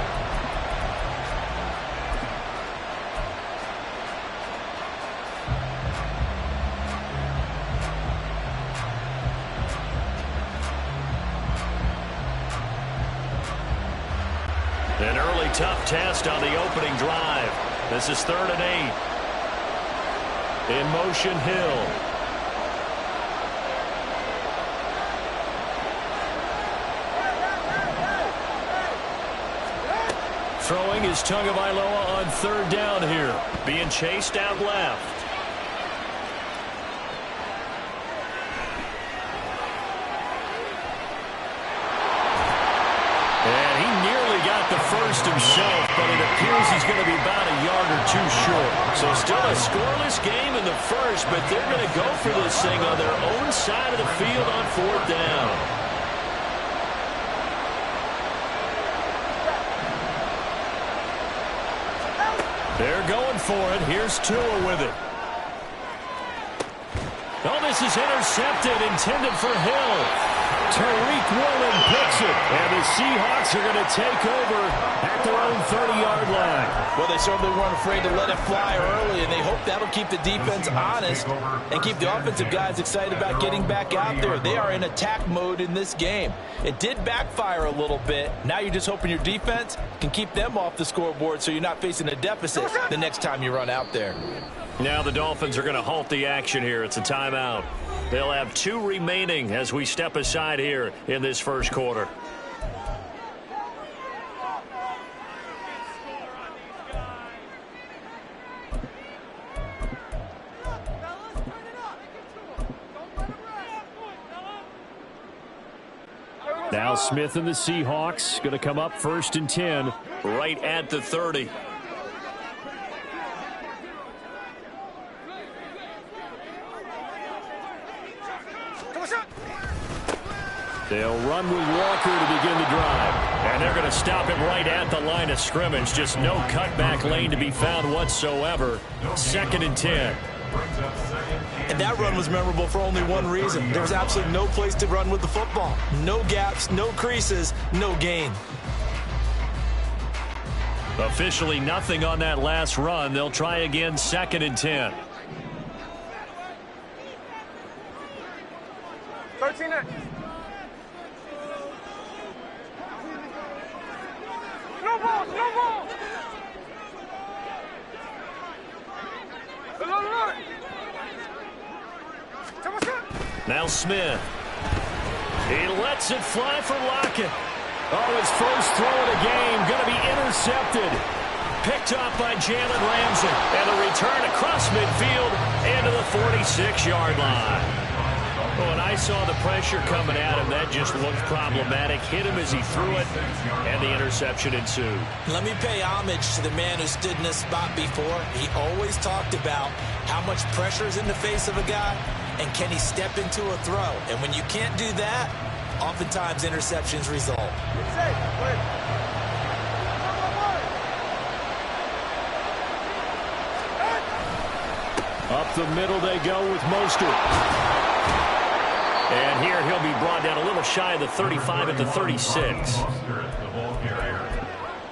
An early tough test on the opening drive. This is 3rd and 8. In motion, Hill. Throwing is Tagovailoa on 3rd down here. Being chased out left. The first himself, but it appears he's going to be about a yard or two short. So still a scoreless game in the first, but they're going to go for this thing on their own side of the field on 4th down. They're going for it. Here's Tua with it. Oh, this is intercepted, intended for Hill. Tariq Woolen picks it, and the Seahawks are going to take over at their own 30-yard line. Well, they certainly weren't afraid to let it fly early, and they hope that'll keep the defense honest and keep the offensive guys excited about getting back out there. They are in attack mode in this game. It did backfire a little bit. Now you're just hoping your defense can keep them off the scoreboard so you're not facing a deficit the next time you run out there. Now the Dolphins are going to halt the action here. It's a timeout. They'll have 2 remaining as we step aside here in this first quarter. Now Smith and the Seahawks going to come up 1st and 10 right at the 30. They'll run with Walker to begin the drive. And they're going to stop him right at the line of scrimmage. Just no cutback lane to be found whatsoever. 2nd and 10. And that run was memorable for only one reason. There was absolutely no place to run with the football. No gaps, no creases, no gain. Officially nothing on that last run. They'll try again 2nd and 10. 13X. No ball, no ball. Now Smith. He lets it fly for Lockett. Oh, his first throw of the game going to be intercepted. Picked off by Jalen Ramsey. And the return across midfield into the 46-yard line. Oh, and I saw the pressure coming at him. That just looked problematic. Hit him as he threw it, and the interception ensued. Let me pay homage to the man who stood in this spot before. He always talked about how much pressure is in the face of a guy, and can he step into a throw. And when you can't do that, Oftentimes, interceptions result. Up the middle they go with Mostert. And here he'll be brought down a little shy of the 35 at the 36. Mostert, the ball carrier.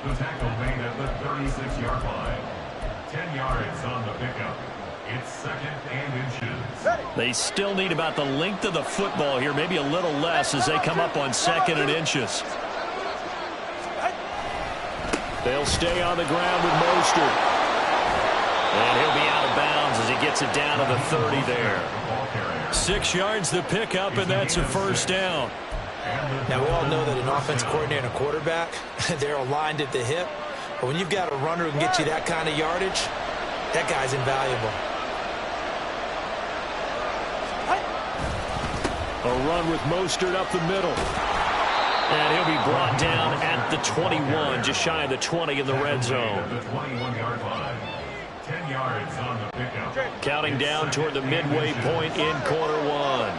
The tackle made at the 36-yard line. 10 yards on the pickup. It's second and inches. They still need about the length of the football here, maybe a little less as they come up on second and inches. They'll stay on the ground with Mostert. And he'll be out of bounds as he gets it down to the 30 there. 6 yards the pickup, and that's a first down. Now, we all know that an offense coordinator and a quarterback, they're aligned at the hip. But when you've got a runner who can get you that kind of yardage, that guy's invaluable. A run with Mostert up the middle. And he'll be brought down at the 21, just shy of the 20 in the red zone. The 21-yard line. 10 yards on the pickup. Counting down toward the midway point in quarter one.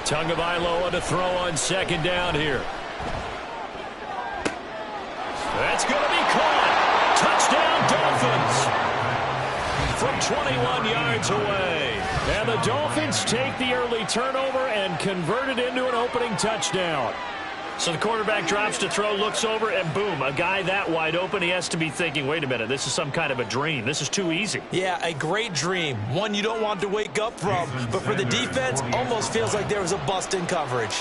Tagovailoa to throw on second down here. That's going to be caught. Touchdown, Dolphins. From 21 yards away. And the Dolphins take the early turnover and convert it into an opening touchdown. So the quarterback drops to throw, looks over, and boom, a guy that wide open, he has to be thinking, wait a minute, this is some kind of a dream. This is too easy. Yeah, a great dream. One you don't want to wake up from. But for the defense, almost feels like there was a bust in coverage.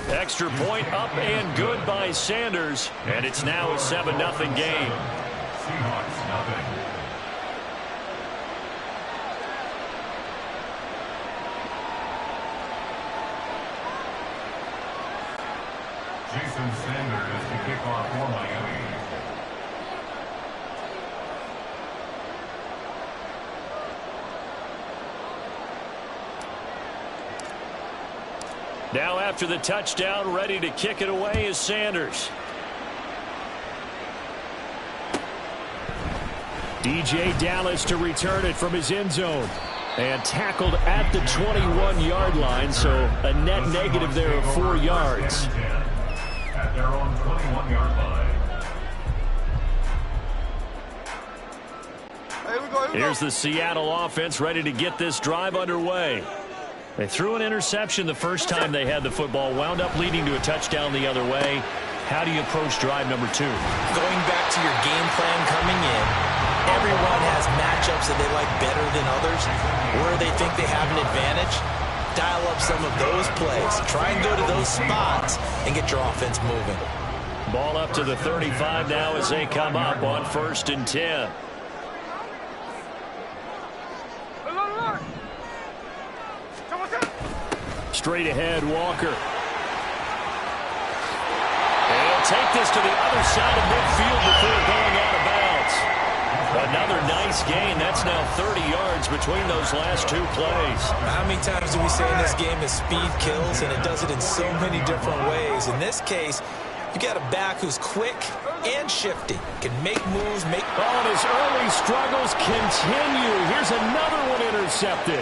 Extra point up and good by Sanders. And it's now a 7-0 game. Seahawks nothing. Jason Sanders to kick off for Miami. Now after the touchdown, ready to kick it away is Sanders. DJ Dallas to return it from his end zone. And tackled at the 21-yard line, so a net negative there of 4 yards. At their own 21-yard line. Here's the Seattle offense ready to get this drive underway. They threw an interception the first time they had the football, wound up leading to a touchdown the other way. How do you approach drive number 2? Going back to your game plan coming in, everyone has matchups that they like better than others, where they think they have an advantage. Dial up some of those plays. Try and go to those spots and get your offense moving. Ball up to the 35 now as they come up on 1st and 10. Straight ahead, Walker. They'll take this to the other side of midfield before going out of bounds. Another nice gain. That's now 30 yards between those last 2 plays. How many times do we say in this game that speed kills, and it does it in so many different ways? In this case, you got a back who's quick and shifty, can make moves, make... Oh, and his early struggles continue. Here's another one intercepted.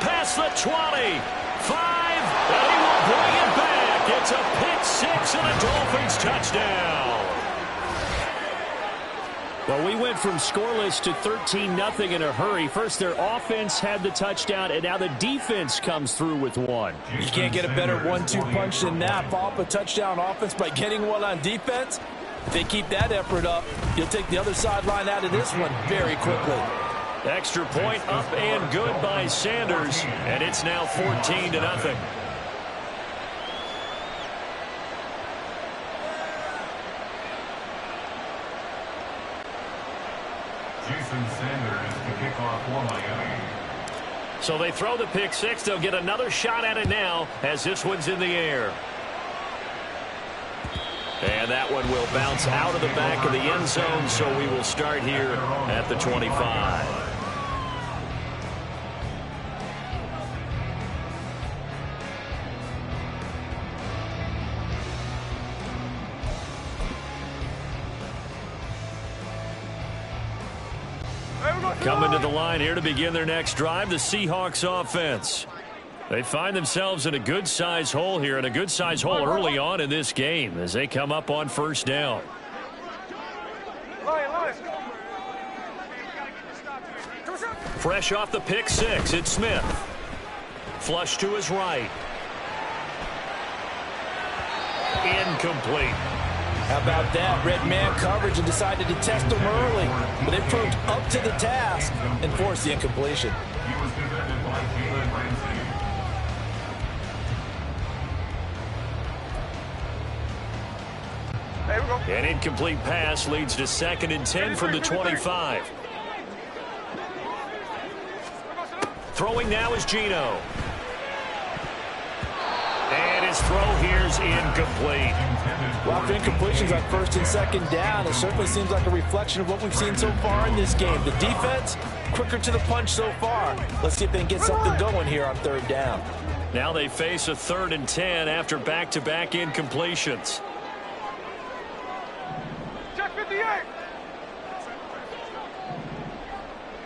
Past the 20. 5, and he will bring it back. It's a pick 6 and a Dolphins touchdown. Well, we went from scoreless to 13-0 in a hurry. First, their offense had the touchdown, and now the defense comes through with one. You can't get a better 1-2 punch than that. Follow up a touchdown offense by getting one on defense. If they keep that effort up, you'll take the other sideline out of this one very quickly. Extra point up and good by Sanders, and it's now 14-0. Jason Sanders to kick off for Miami. So they throw the pick 6. They'll get another shot at it now as this one's in the air. And that one will bounce out of the back of the end zone, so we will start here at the 25. Coming to the line here to begin their next drive, the Seahawks offense. They find themselves in a good-sized hole here, and a good-sized hole early on in this game as they come up on first down. Fresh off the pick six, it's Smith. Flush to his right. Incomplete. How about that? Red man coverage and decided to test him early. But they proved up to the task and forced the incompletion. He was defended by Jalen Ramsey. There we go. An incomplete pass leads to 2nd and 10 from the 25. Throwing now is Geno. And his throw here's incomplete. Well, after incompletions on 1st and 2nd down, it certainly seems like a reflection of what we've seen so far in this game. The defense, quicker to the punch so far. Let's see if they can get something going here on 3rd down. Now they face a 3rd and 10 after back-to-back incompletions. Check 58.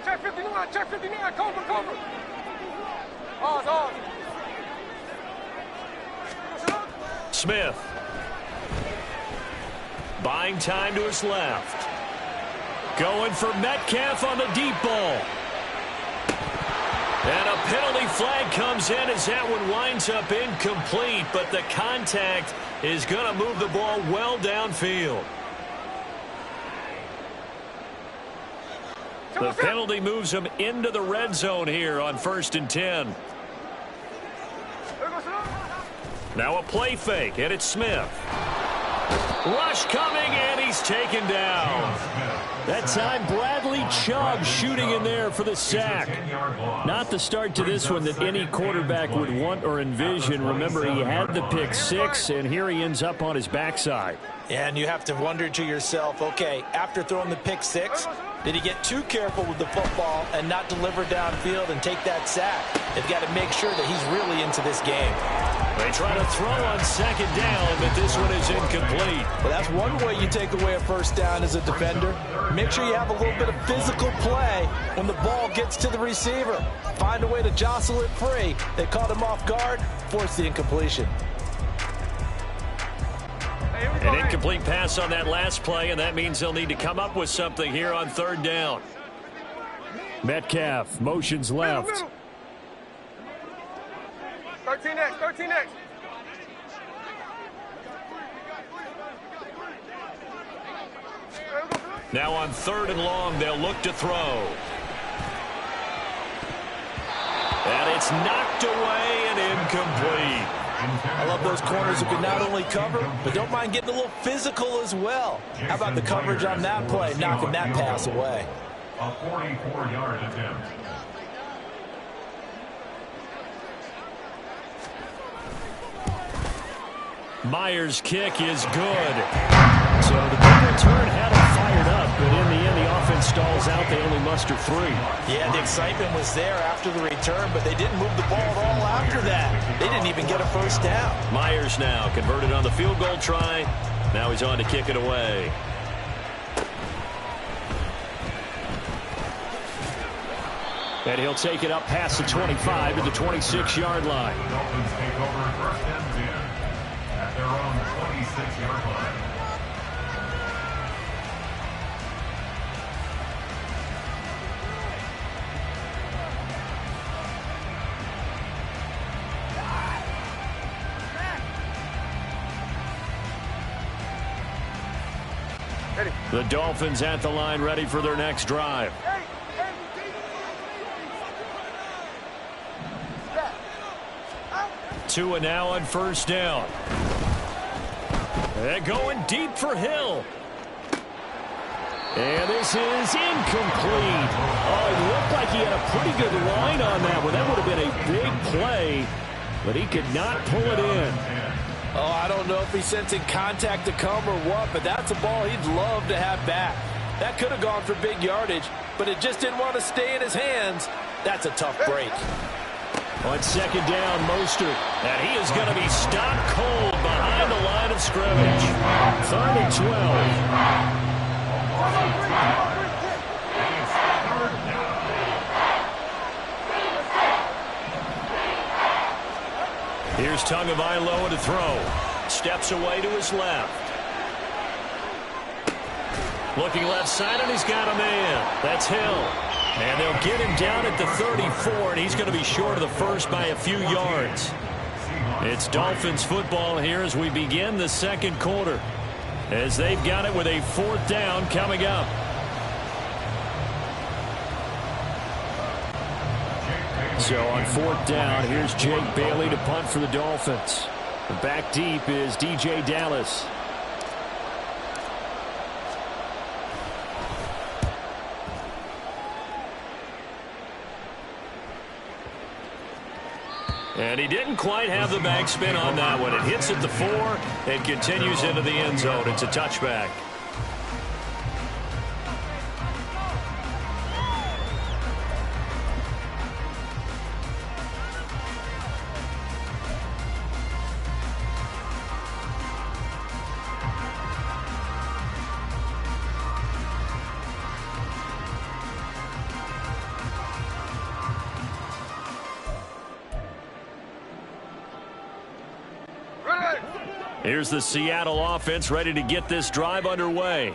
Check 59. Check 59. Cover. Oz. Smith. Buying time to his left. Going for Metcalf on the deep ball. And a penalty flag comes in as that one winds up incomplete, but the contact is going to move the ball well downfield. The penalty moves him into the red zone here on 1st and 10. Now a play fake, and it's Smith. Rush coming, and he's taken down. That time, Bradley Chubb shooting in there for the sack. Not the start to this one that any quarterback would want or envision. Remember, he had the pick six, and here he ends up on his backside. And you have to wonder to yourself, okay, after throwing the pick six, did he get too careful with the football and not deliver downfield and take that sack? They've got to make sure that he's really into this game. They try to throw on 2nd down, but this one is incomplete. Well, that's one way you take away a 1st down as a defender. Make sure you have a little bit of physical play when the ball gets to the receiver. Find a way to jostle it free. They caught him off guard, forced the incompletion. An incomplete pass on that last play, and that means they'll need to come up with something here on 3rd down. Metcalf motions left. 13X. Now on 3rd and long, they'll look to throw. And it's knocked away and incomplete. I love those corners who can not only cover, but don't mind getting a little physical as well. How about the coverage on that play, knocking that pass away? A 44-yard attempt. Myers' kick is good. So the big return had him fired up, but in the end, the offense stalls out. They only muster 3. Yeah, the excitement was there after the return, but they didn't move the ball at all after that. They didn't even get a 1st down. Myers now converted on the field goal try. Now he's on to kick it away. And he'll take it up past the 25 to the 26-yard line. The Dolphins take over 1st and 10 at their own 26-yard line. The Dolphins at the line, ready for their next drive. Tua now on 1st down. They're going deep for Hill. And this is incomplete. Oh, it looked like he had a pretty good line on that one. That would have been a big play, but he could not pull it in. Oh, I don't know if he's sensing contact to come or what, but that's a ball he'd love to have back. That could have gone for big yardage, but it just didn't want to stay in his hands. That's a tough break. On 2nd down, Mostert. And he is going to be stopped cold behind the line of scrimmage. 3rd and 12. It's 3rd down. Here's Tagovailoa to throw. Steps away to his left. Looking left side, and he's got a man. That's Hill. And they'll get him down at the 34, and he's going to be short of the first by a few yards. It's Dolphins football here as we begin the second quarter, as they've got it with a 4th down coming up. So on 4th down, here's Jake Bailey to punt for the Dolphins. Back deep is DJ Dallas. And he didn't quite have the backspin on that one. It hits at the 4 and continues into the end zone. It's a touchback. Here's the Seattle offense ready to get this drive underway.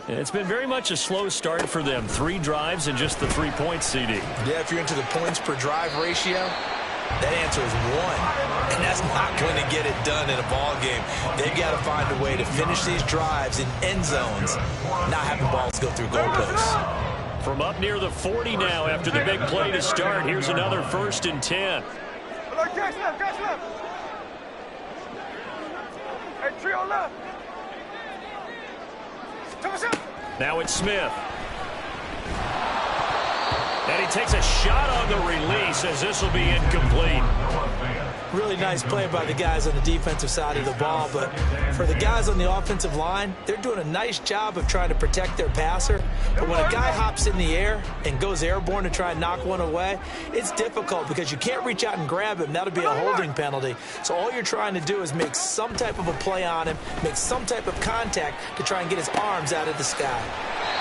And it's been very much a slow start for them. 3 drives and just the 3 points, CD. Yeah, if you're into the points per drive ratio, that answer is 1. And that's not going to get it done in a ball game. They've got to find a way to finish these drives in end zones, not having balls go through goalposts. From up near the 40 now after the big play to start. Here's another 1st and 10. Now it's Smith. And he takes a shot on the release as this will be incomplete. Really nice play by the guys on the defensive side of the ball, but for the guys on the offensive line, they're doing a nice job of trying to protect their passer. But when a guy hops in the air and goes airborne to try and knock one away, it's difficult because you can't reach out and grab him. That'll be a holding penalty. So all you're trying to do is make some type of a play on him, make some type of contact to try and get his arms out of the sky.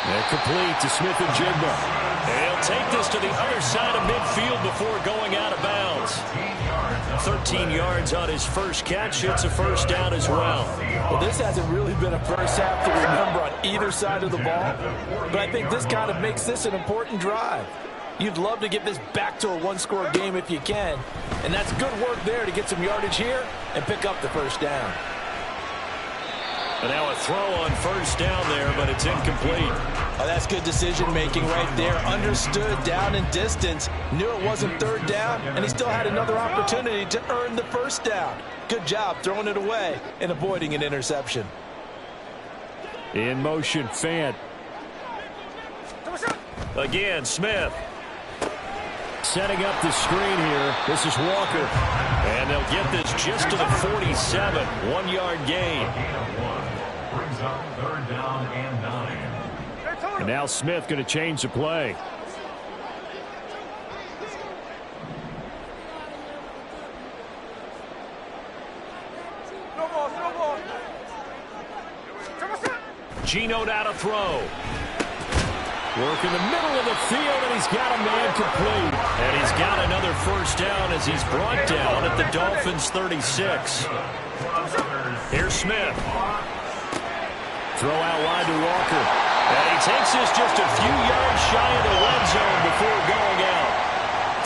They're complete to Smith and Jigba. And he'll take this to the other side of midfield before going out of bounds. 13 yards on his first catch. It's a 1st down as well. Well, this hasn't really been a first half to remember on either side of the ball, but I think this kind of makes this an important drive. You'd love to get this back to a 1-score game if you can, and that's good work there to get some yardage here and pick up the 1st down. And now a throw on 1st down there, but it's incomplete. Oh, that's good decision-making right there. Understood down and distance. Knew it wasn't 3rd down, and he still had another opportunity to earn the 1st down. Good job throwing it away and avoiding an interception. In motion, Fant. Again, Smith. Setting up the screen here. This is Walker. And they'll get this just to the 47. 1-yard gain. Brings up 3rd down and 9. And now Smith going to change the play. Geno out to throw. Work in the middle of the field, and he's got a man complete. And he's got another 1st down as he's brought down at the Dolphins' 36. Here's Smith. Throw out wide to Walker. And he takes this just a few yards shy of the red zone before going out.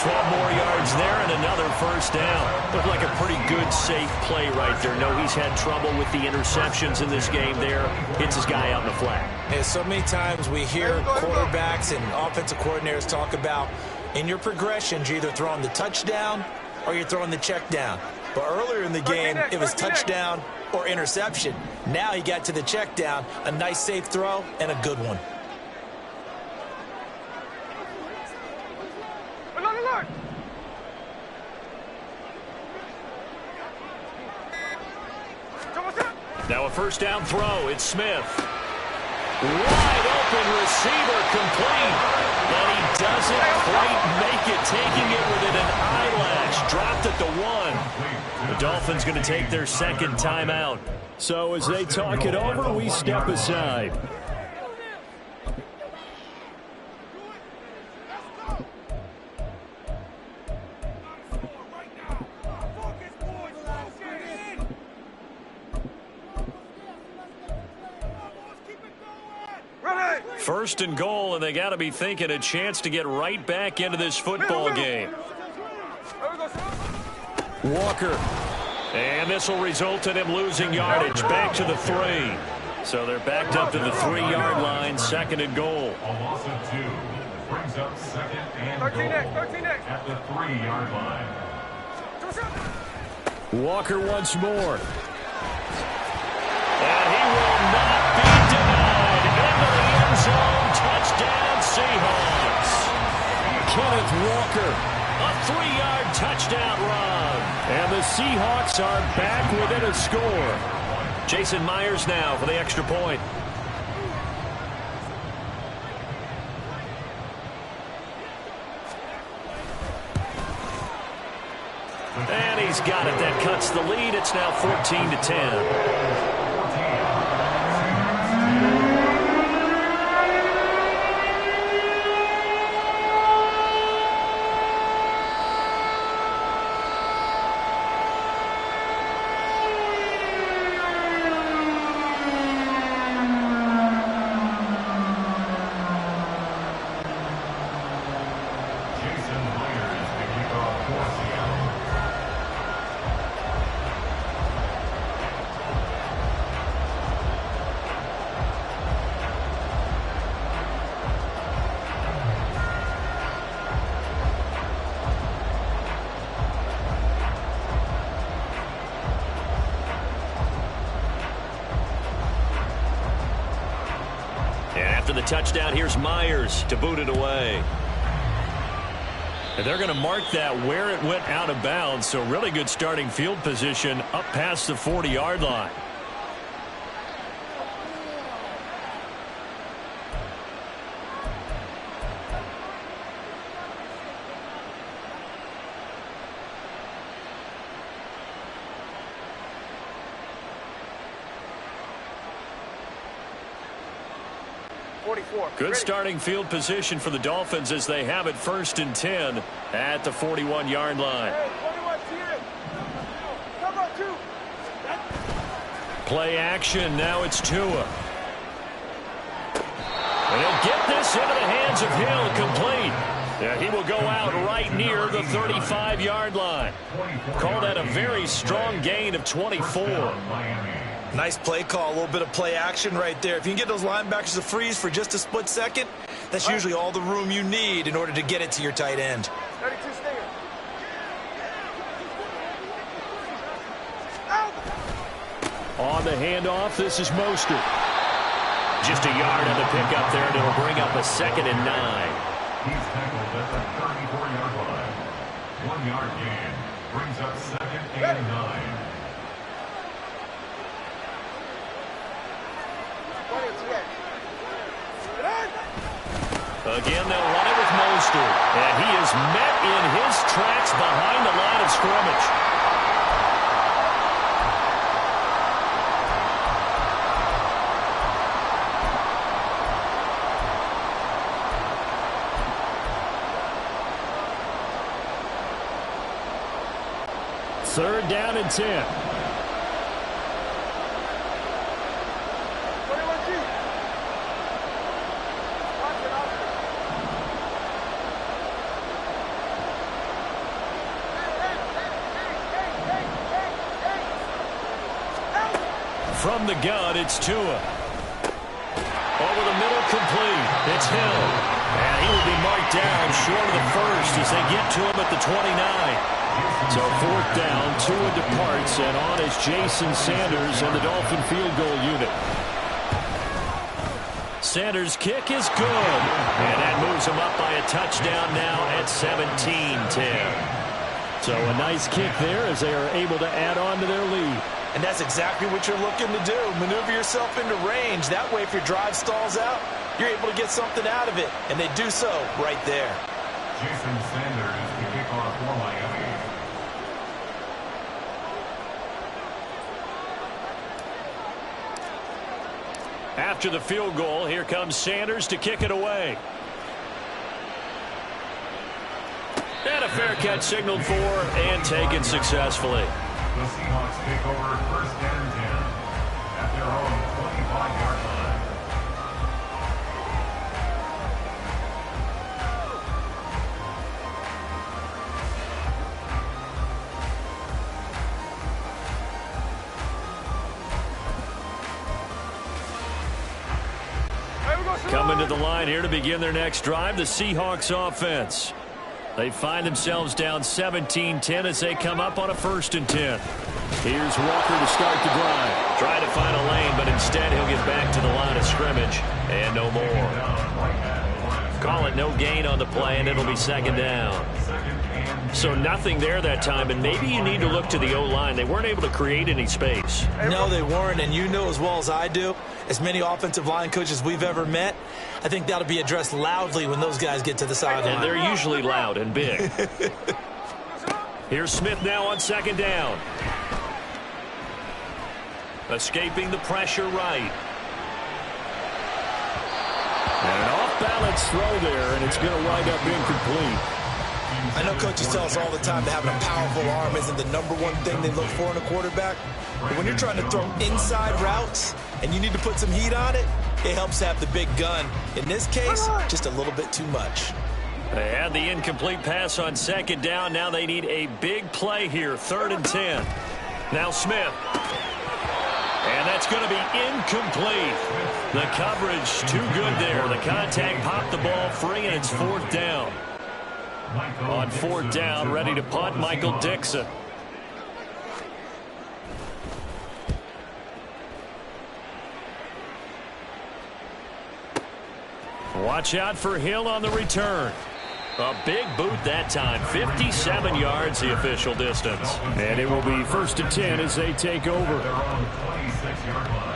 12 more yards there and another 1st down. Looked like a pretty good, safe play right there. No, he's had trouble with the interceptions in this game there. Hits his guy out in the flat. Yeah, so many times we hear quarterbacks and offensive coordinators talk about in your progressions, you're either throwing the touchdown or you're throwing the check down. But earlier in the game, it was touchdown or interception. Now he got to the check down, a nice safe throw, and a good one. Now a 1st down throw. It's Smith. Wide open receiver complete. And he doesn't quite make it, taking it within an eyelash. Dropped at the 1. The Dolphins going to take their 2nd timeout. So as they talk it over, we step aside. First and goal, and they got to be thinking a chance to get right back into this football game. Walker. And this will result in him losing yardage. Back to the 3. So they're backed up to the 3-yard line, second and goal. A loss of 2 brings up second and goal at the 3-yard line. Walker once more. And he will not be denied. Into the end zone. Touchdown, Seahawks. Kenneth Walker, a 3-yard touchdown run. And the Seahawks are back within a score. Jason Myers now for the extra point. And he's got it. That cuts the lead. It's now 14-10. After the touchdown, here's Myers to boot it away. And they're going to mark that where it went out of bounds, so really good starting field position up past the 40-yard line. Good starting field position for the Dolphins as they have it 1st and 10 at the 41-yard line. Play action. Now it's Tua. And he'll get this into the hands of Hill, complete. Yeah, he will go out right near the 35-yard line. Call that a very strong gain of 24. Nice play call, a little bit of play action right there. If you can get those linebackers to freeze for just a split second, that's usually all the room you need in order to get it to your tight end. 32 Stinger. On the handoff, this is Mostert. Just a yard on the pickup there, and it'll bring up a 2nd and 9. He's tackled at the 34-yard line. 1-yard gain brings up 2nd and 9. Again, they'll run it with Mostert. And he is met in his tracks behind the line of scrimmage. Third down and 10. From the gun, it's Tua. Over the middle, complete. It's Hill. And he will be marked down short of the first as they get to him at the 29. So 4th down, Tua departs, and on is Jason Sanders and the Dolphin field goal unit. Sanders' kick is good. And that moves him up by a touchdown now at 17-10. So a nice kick there as they are able to add on to their lead. And that's exactly what you're looking to do. Maneuver yourself into range. That way, if your drive stalls out, you're able to get something out of it. And they do so right there. Jason Sanders, the kickoff for Miami. After the field goal, here comes Sanders to kick it away. And a fair catch signaled for and taken successfully. The Seahawks take over 1st and 10 at their own 25-yard line. Coming to the line here to begin their next drive, the Seahawks offense. They find themselves down 17-10 as they come up on a 1st and 10. Here's Walker to start the drive. Trying to find a lane, but instead he'll get back to the line of scrimmage. And no more. Call it no gain on the play, and it'll be 2nd down. So nothing there that time, and maybe you need to look to the O-line. They weren't able to create any space. No, they weren't, and you know as well as I do, as many offensive line coaches we've ever met, I think that'll be addressed loudly when those guys get to the sideline. And they're usually loud and big. Here's Smith now on 2nd down. Escaping the pressure right. And an off-balance throw there, and it's going to wind up incomplete. I know coaches tell us all the time that having a powerful arm isn't the #1 thing they look for in a quarterback. But when you're trying to throw inside routes and you need to put some heat on it, it helps have the big gun. In this case, just a little bit too much. They had the incomplete pass on 2nd down. Now they need a big play here, 3rd and 10. Now Smith. And that's going to be incomplete. The coverage too good there. The contact popped the ball free, and it's 4th down. On 4th down, ready to punt, Michael Dixon. Watch out for Hill on the return. A big boot that time. 57 yards the official distance. And it will be 1st and 10 as they take over. They're on the 26-yard line.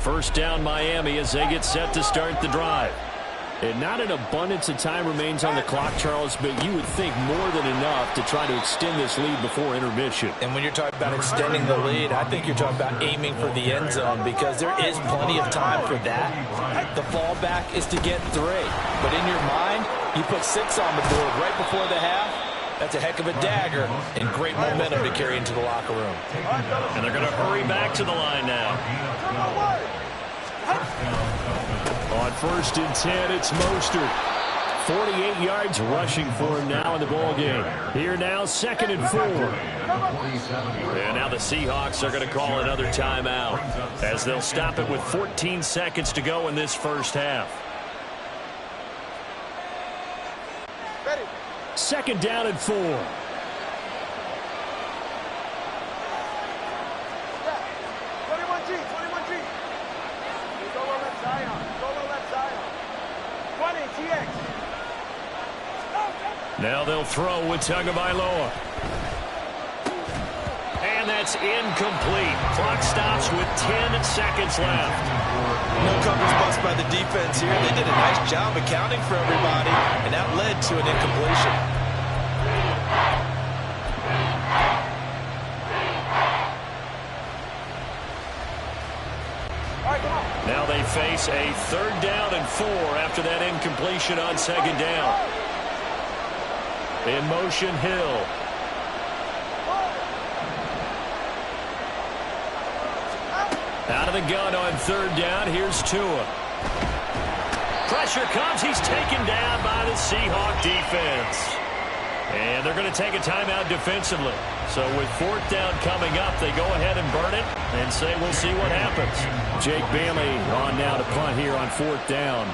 First down Miami as they get set to start the drive. And not an abundance of time remains on the clock, Charles, but you would think more than enough to try to extend this lead before intermission. And when you're talking about extending the lead, I think you're talking about aiming for the end zone because there is plenty of time for that. The fallback is to get 3. But in your mind, you put 6 on the board right before the half. That's a heck of a dagger and great momentum to carry into the locker room. And they're going to hurry back to the line now. On 1st and 10, it's Mostert. 48 yards rushing for him now in the ball game. Here now, 2nd and 4. And now the Seahawks are going to call another timeout as they'll stop it with 14 seconds to go in this first half. 2nd down and 4. 21G. Solo left Zion. 20 TX. Now they'll throw with Tagovailoa. And that's incomplete. Clock stops with 10 seconds left. No coverage bust by the defense here. They did a nice job accounting for everybody, and that led to an incompletion. Now they face a 3rd down and 4 after that incompletion on 2nd down. In motion, Hill. Out of the gun on 3rd down. Here's Tua. Pressure comes. He's taken down by the Seahawk defense. And they're going to take a timeout defensively. So with 4th down coming up, they go ahead and burn it and say we'll see what happens. Jake Bailey on now to punt here on 4th down.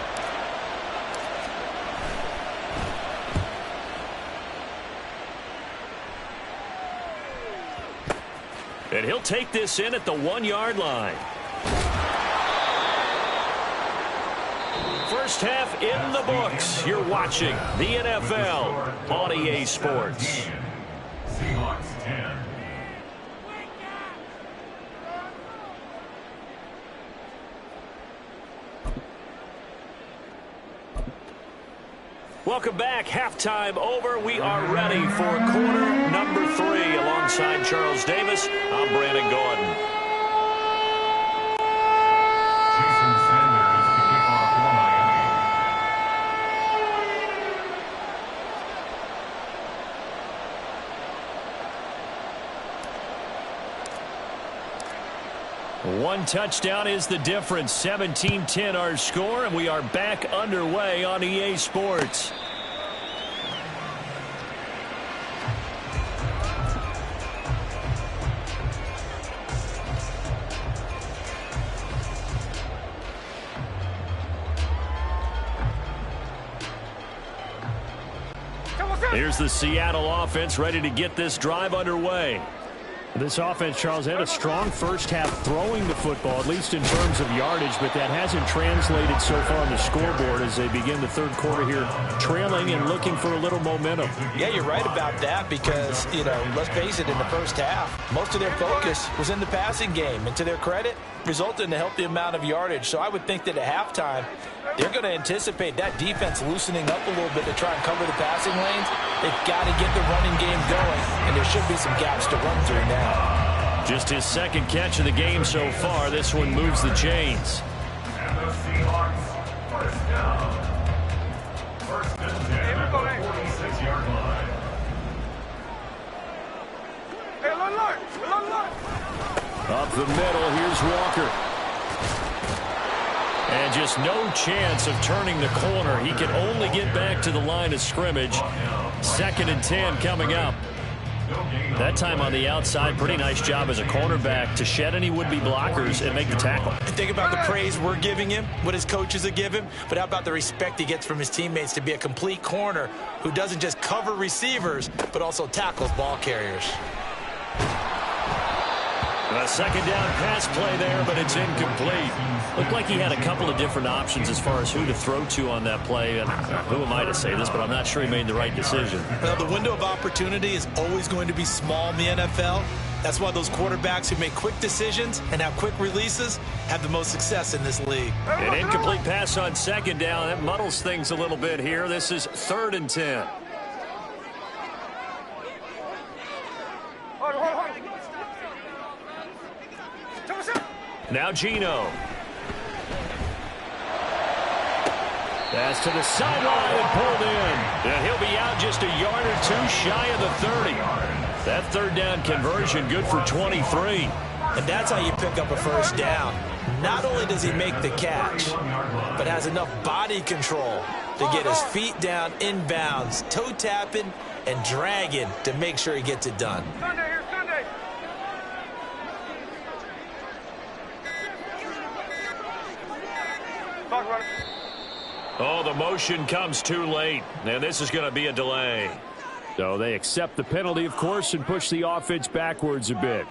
And he'll take this in at the 1-yard line. First half in the books. You're watching the NFL on EA Sports. Seahawks 10. Welcome back. Halftime over. We are ready for quarter number 3. Alongside Charles Davis, I'm Brandon Gordon. Jason Sanders to kick off for Miami. One touchdown is the difference. 17-10 our score, and we are back underway on EA Sports. Here's the Seattle offense ready to get this drive underway. This offense, Charles, had a strong first half throwing the football, at least in terms of yardage, but that hasn't translated so far on the scoreboard as they begin the third quarter here, trailing and looking for a little momentum. Yeah, you're right about that because, let's face it, in the first half, most of their focus was in the passing game, and to their credit, resulted in a healthy amount of yardage. So I would think that at halftime, they're going to anticipate that defense loosening up a little bit to try and cover the passing lanes. They've got to get the running game going, and there should be some gaps to run through now. Just his second catch of the game so far. This one moves the chains. And the Seahawks first down. First and 10 at the 46-yard line. Hey, look. Up the middle, here's Walker. And just no chance of turning the corner. He can only get back to the line of scrimmage. 2nd and 10 coming up. That time on the outside, pretty nice job as a cornerback to shed any would-be blockers and make the tackle. Think about the praise we're giving him, what his coaches have given, but how about the respect he gets from his teammates to be a complete corner who doesn't just cover receivers, but also tackles ball carriers. A second down pass play there, but it's incomplete. Looked like he had a couple of different options as far as who to throw to on that play. And who am I to say this, but I'm not sure he made the right decision. Well, the window of opportunity is always going to be small in the NFL. That's why those quarterbacks who make quick decisions and have quick releases have the most success in this league. An incomplete pass on second down. That muddles things a little bit here. This is 3rd and 10. Now Geno. Pass to the sideline and pulled in. And he'll be out just a yard or two shy of the 30. That 3rd down conversion good for 23. And that's how you pick up a first down. Not only does he make the catch, but has enough body control to get his feet down inbounds, toe tapping and dragging to make sure he gets it done. Oh, the motion comes too late, and this is going to be a delay. So they accept the penalty, of course, and push the offense backwards a bit.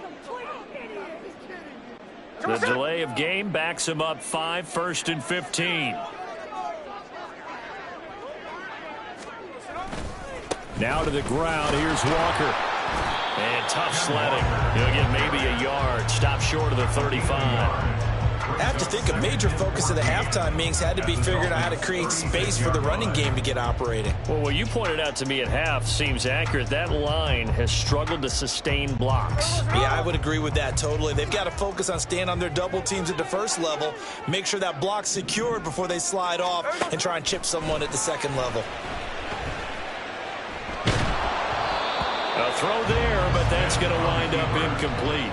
The delay of game backs him up 5, 1st and 15. Now to the ground. Here's Walker. And tough sledding. He'll get maybe a yard. Stop short of the 35. I have to think a major focus of the halftime meetings had to be figuring out how to create space for the running game to get operating. Well, what you pointed out to me at half seems accurate. That line has struggled to sustain blocks. Yeah, I would agree with that totally. They've got to focus on staying on their double teams at the first level, make sure that block's secured before they slide off and try and chip someone at the second level. A throw there, but that's going to wind up incomplete.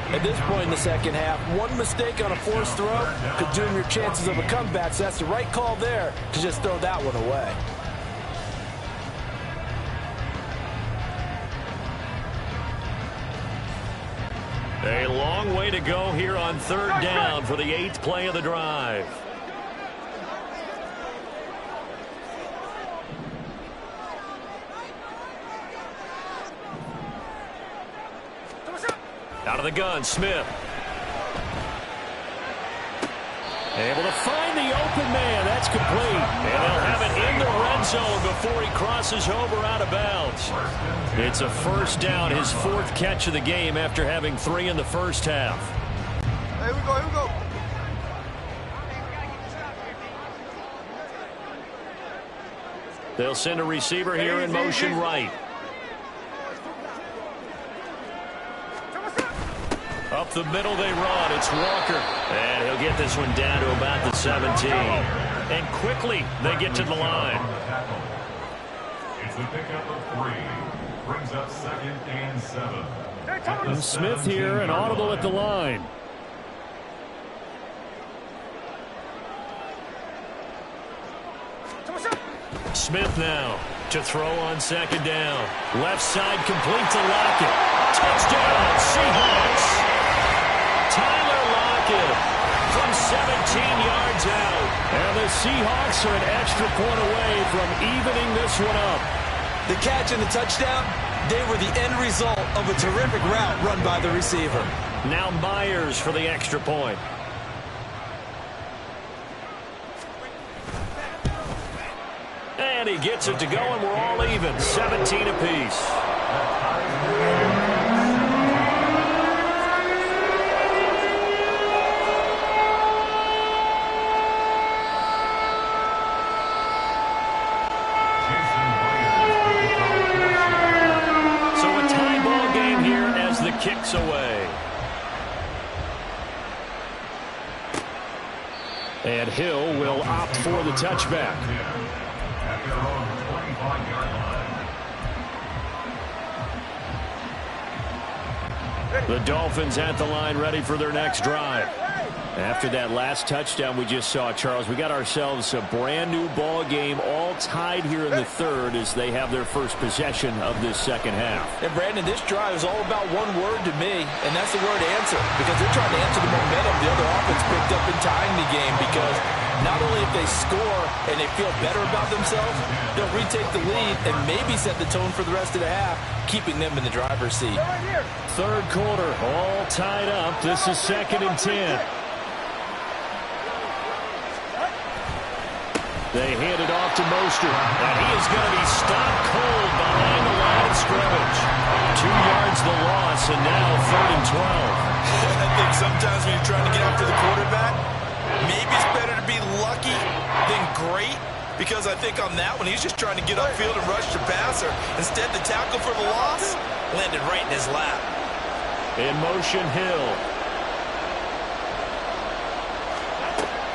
At this point in the second half, one mistake on a forced throw could doom your chances of a comeback, so that's the right call there to just throw that one away. A long way to go here on 3rd down for the 8th play of the drive. Out of the gun, Smith. Able to find the open man. That's complete. And they'll have it in the red zone before he crosses over out of bounds. It's a first down, his 4th catch of the game after having 3 in the first half. Here we go. They'll send a receiver here in motion right. Up the middle they run. It's Walker. And he'll get this one down to about the 17. And quickly they get to the line. It's a pickup of 3. Brings up 2nd and 7. And Smith here, an audible at the line. Smith now to throw on second down. Left side complete to Lockett. Touchdown, Seahawks. Tyler Lockett from 17 yards out. And the Seahawks are an extra point away from evening this one up. The catch and the touchdown, they were the end result of a terrific route run by the receiver. Now Myers for the extra point. And he gets it to go, and we're all even, 17 apiece. So a tie ball game here as the kick's away. And Hill will opt for the touchback. The Dolphins at the line, ready for their next drive. After that last touchdown we just saw, Charles, we got ourselves a brand new ball game, all tied here in the third as they have their first possession of this second half. And Brandon, this drive is all about one word to me, and that's the word answer, because they're trying to answer the momentum the other offense picked up in tying the game, because not only if they score and they feel better about themselves, they'll retake the lead and maybe set the tone for the rest of the half, keeping them in the driver's seat. Third quarter, all tied up. This is 2nd and 10. They hand it off to Mostert, and he is going to be stopped cold behind the line of scrimmage. 2 yards the loss, and now 3rd and 12. I think sometimes when you're trying to get after the quarterback, maybe it's better to be lucky than great, because I think on that one, he's just trying to get upfield and rush the passer. Instead, the tackle for the loss landed right in his lap. In motion, Hill.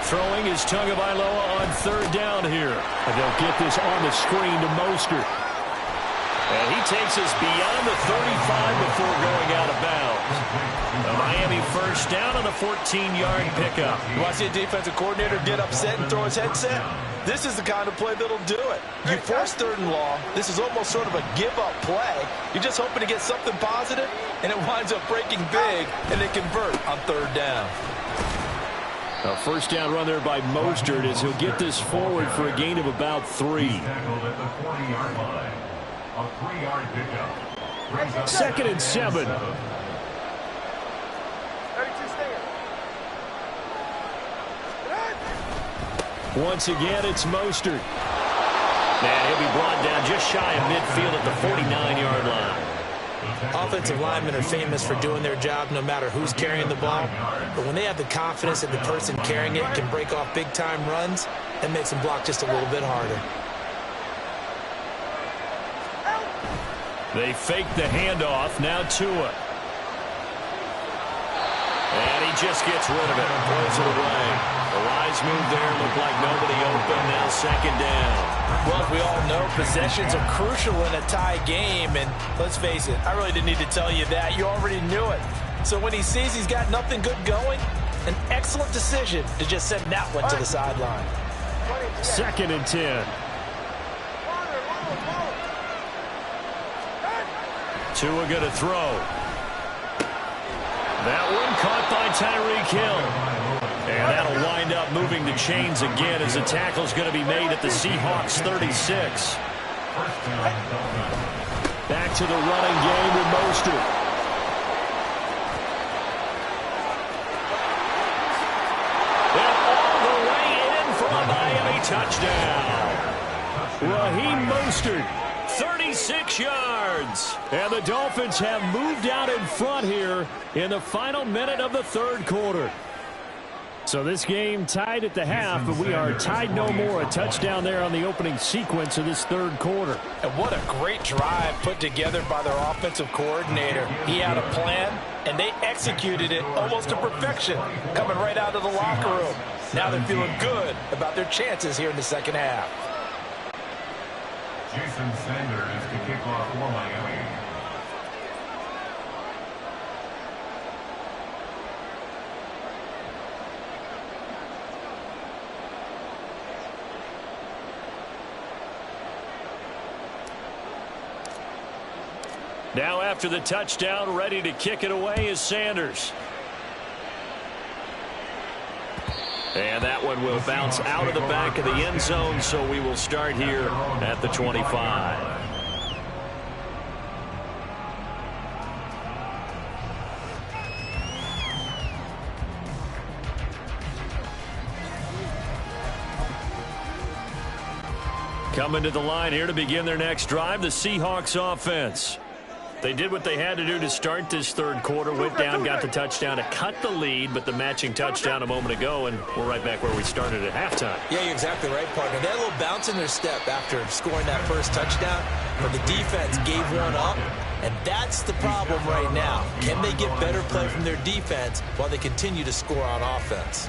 Throwing is Tagovailoa on 3rd down here. And they'll get this on the screen to Mostert. And he takes us beyond the 35 before going out of bounds. A Miami first down on a 14-yard pickup. You want to see a defensive coordinator get upset and throw his headset? This is the kind of play that'll do it. You force 3rd and long. This is almost sort of a give-up play. You're just hoping to get something positive, and it winds up breaking big, and they convert on 3rd down. A first down run there by Mostert as he'll get this forward for a gain of about 3. Tackled at the 40-yard line. A 3-yard pickup. 2nd and 7. 32 stand. Once again, it's Mostert. And he'll be brought down just shy of midfield at the 49-yard line. Offensive linemen are famous for doing their job no matter who's carrying the ball. But when they have the confidence that the person carrying it can break off big-time runs, that makes them block just a little bit harder. They fake the handoff. Now Tua. And he just gets rid of it. Throws it away. The wise move there. Looked like nobody open. Now 2nd down. Well, as we all know, possessions are crucial in a tie game, and let's face it, I really didn't need to tell you that. You already knew it. So when he sees he's got nothing good going, an excellent decision to just send that one to the sideline. 2nd and 10. Tua going to throw. That one caught by Tyreek Hill. And that'll wind up moving the chains again as the tackle's going to be made at the Seahawks 36. Back to the running game with Mostert. And all the way in for a Miami touchdown. Raheem Mostert, 36 yards. And the Dolphins have moved out in front here in the final minute of the 3rd quarter. So this game tied at the half, but we are tied no more. A touchdown there on the opening sequence of this 3rd quarter. And what a great drive put together by their offensive coordinator. He had a plan, and they executed it almost to perfection, coming right out of the locker room. Now they're feeling good about their chances here in the second half. Jason Sanders to kick off for Miami. Now after the touchdown, ready to kick it away is Sanders. And that one will bounce out of the back of the end zone, so we will start here at the 25. Coming to the line here to begin their next drive, the Seahawks offense. They did what they had to do to start this third quarter. Went down, got the touchdown to cut the lead, but the matching touchdown a moment ago, and we're right back where we started at halftime. Yeah, you're exactly right, partner. They had a little bounce in their step after scoring that first touchdown, but the defense gave one up, and that's the problem right now. Can they get better play from their defense while they continue to score on offense?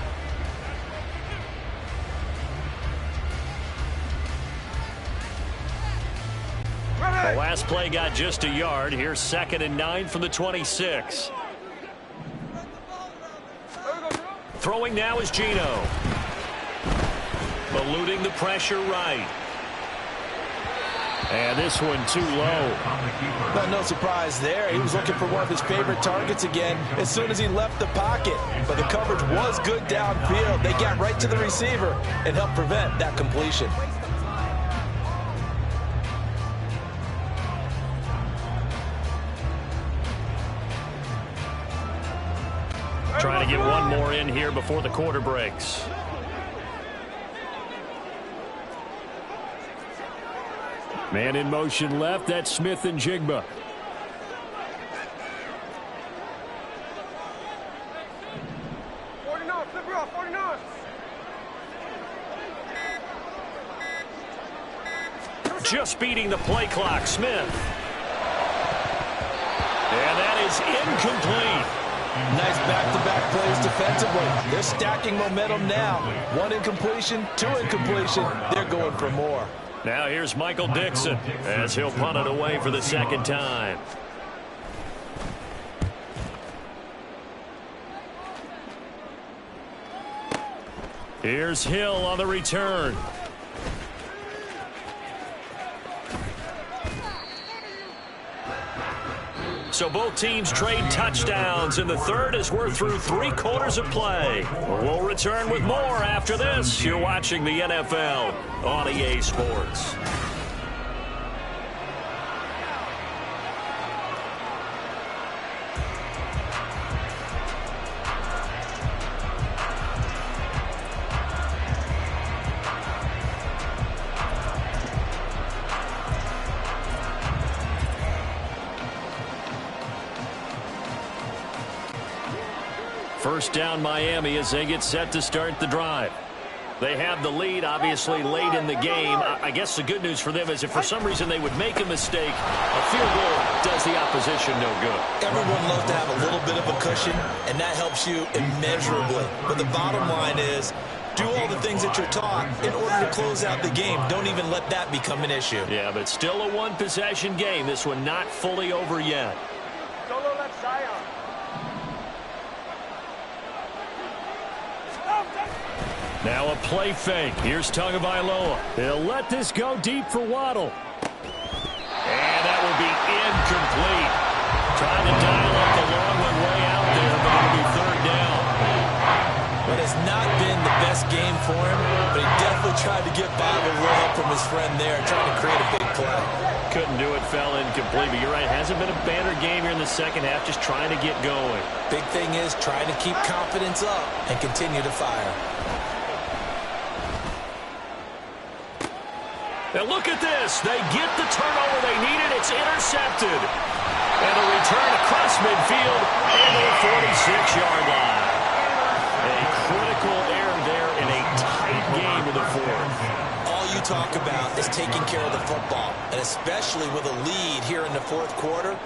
The last play got just a yard. Here's 2nd and 9 from the 26. Throwing now is Geno. Eluding the pressure right. And this one too low. Well, no surprise there. He was looking for one of his favorite targets again as soon as he left the pocket. But the coverage was good downfield. They got right to the receiver and helped prevent that completion. Trying to get one more in here before the quarter breaks. Man in motion left. That's Smith and Jigba. Just beating the play clock, Smith. And that is incomplete. Nice back-to-back plays defensively. They're stacking momentum now. 1 incompletion, 2 incompletion. They're going for more. Now here's Michael Dixon as he'll punt it away for the second time. Here's Hill on the return. So both teams trade touchdowns, and the third as we're through 3 quarters of play. We'll return with more after this. You're watching the NFL on EA Sports. First down Miami as they get set to start the drive. They have the lead, obviously, late in the game. I guess the good news for them is if for some reason they would make a mistake, a field goal does the opposition no good. Everyone loves to have a little bit of a cushion, and that helps you immeasurably. But the bottom line is, do all the things that you're taught in order to close out the game. Don't even let that become an issue. Yeah, but still a one-possession game. This one not fully over yet. Solo left Zion. Now a play fake. Here's Tagovailoa. They'll let this go deep for Waddle. And that will be incomplete. Trying to dial up the long one way out there, but it'll be third down. It has not been the best game for him, but he definitely tried to get by with a little help from his friend there, trying to create a big play. Couldn't do it, fell incomplete, but you're right. Hasn't been a banner game here in the second half, just trying to get going. Big thing is trying to keep confidence up and continue to fire. Now look at this. They get the turnover they needed. It's intercepted. And a return across midfield and a 46-yard line. A critical error there in a tight game in the fourth. All you talk about is taking care of the football, and especially with a lead here in the fourth quarter.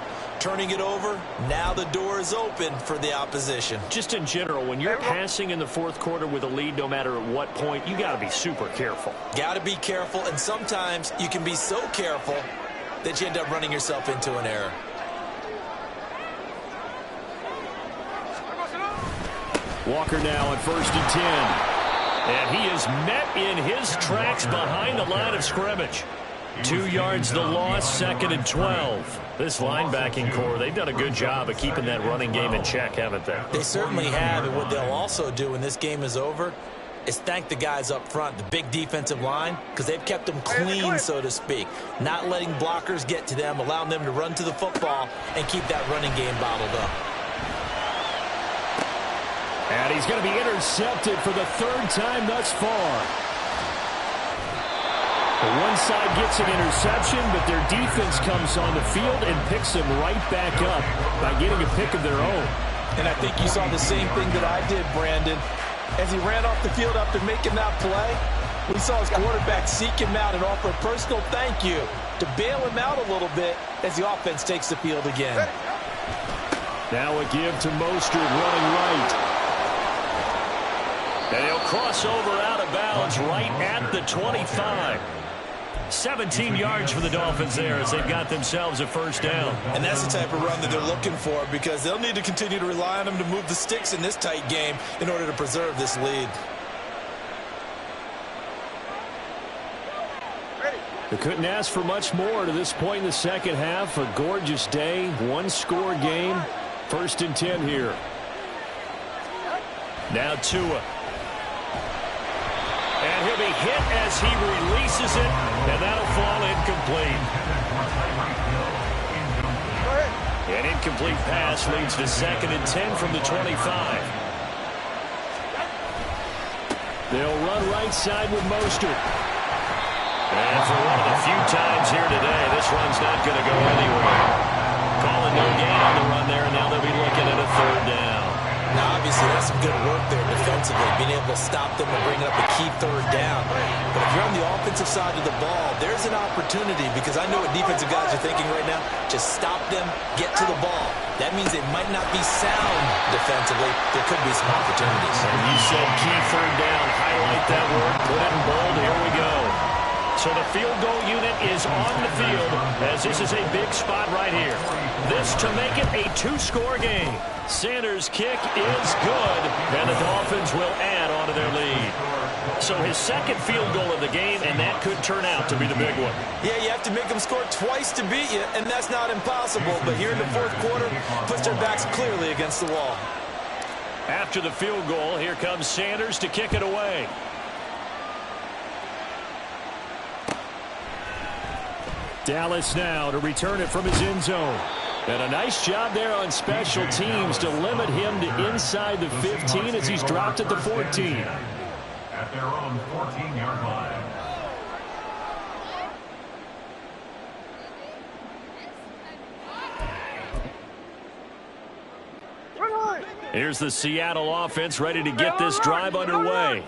Turning it over, now the door is open for the opposition. Just in general, when you're passing in the fourth quarter with a lead, no matter at what point, you got to be super careful. Got to be careful, and sometimes you can be so careful that you end up running yourself into an error. Walker now at 1st and 10. And he is met in his tracks behind the line of scrimmage. 2 yards the loss, 2nd and 12. This linebacking core, they've done a good job of keeping that running game in check, haven't they? They certainly have, and what they'll also do when this game is over is thank the guys up front, the big defensive line, because they've kept them clean, so to speak, not letting blockers get to them, allowing them to run to the football and keep that running game bottled up. And he's going to be intercepted for the 3rd time thus far. One side gets an interception, but their defense comes on the field and picks them right back up by getting a pick of their own. And I think you saw the same thing that I did, Brandon. As he ran off the field after making that play, we saw his quarterback seek him out and offer a personal thank you to bail him out a little bit as the offense takes the field again. Now a give to Mostert running right. And he'll cross over out of bounds right at the 25. 17 yards for the Dolphins there as they've got themselves a 1st down. And that's the type of run that they're looking for because they'll need to continue to rely on them to move the sticks in this tight game in order to preserve this lead. They couldn't ask for much more to this point in the 2nd half. A gorgeous day, 1-score game. 1st and 10 here. Now Tua. And he'll be hit as he releases it, and that'll fall incomplete. An incomplete pass leads to 2nd and 10 from the 25. They'll run right side with Mostert. And for one of the few times here today, this run's not going to go anywhere. Calling no gain on the run there, and now they'll be looking at a 3rd down. Now, obviously, that's some good work there defensively, being able to stop them and bring up a key 3rd down. But if you're on the offensive side of the ball, there's an opportunity because I know what defensive guys are thinking right now. Just stop them, get to the ball. That means they might not be sound defensively. There could be some opportunities. And you said key 3rd down. Highlight that word. Put it in bold. Here we go. So the field goal unit is on the field as this is a big spot right here. This to make it a 2-score game. Sanders' kick is good, and the Dolphins will add on to their lead. So his 2nd field goal of the game, and that could turn out to be the big one. Yeah, you have to make them score twice to beat you, and that's not impossible. But here in the 4th quarter, puts their backs clearly against the wall. After the field goal, here comes Sanders to kick it away. Dallas now to return it from his end zone. And a nice job there on special teams to limit him to inside the 15 as he's dropped at the 14. At their own 14-yard line. Here's the Seattle offense ready to get this drive underway.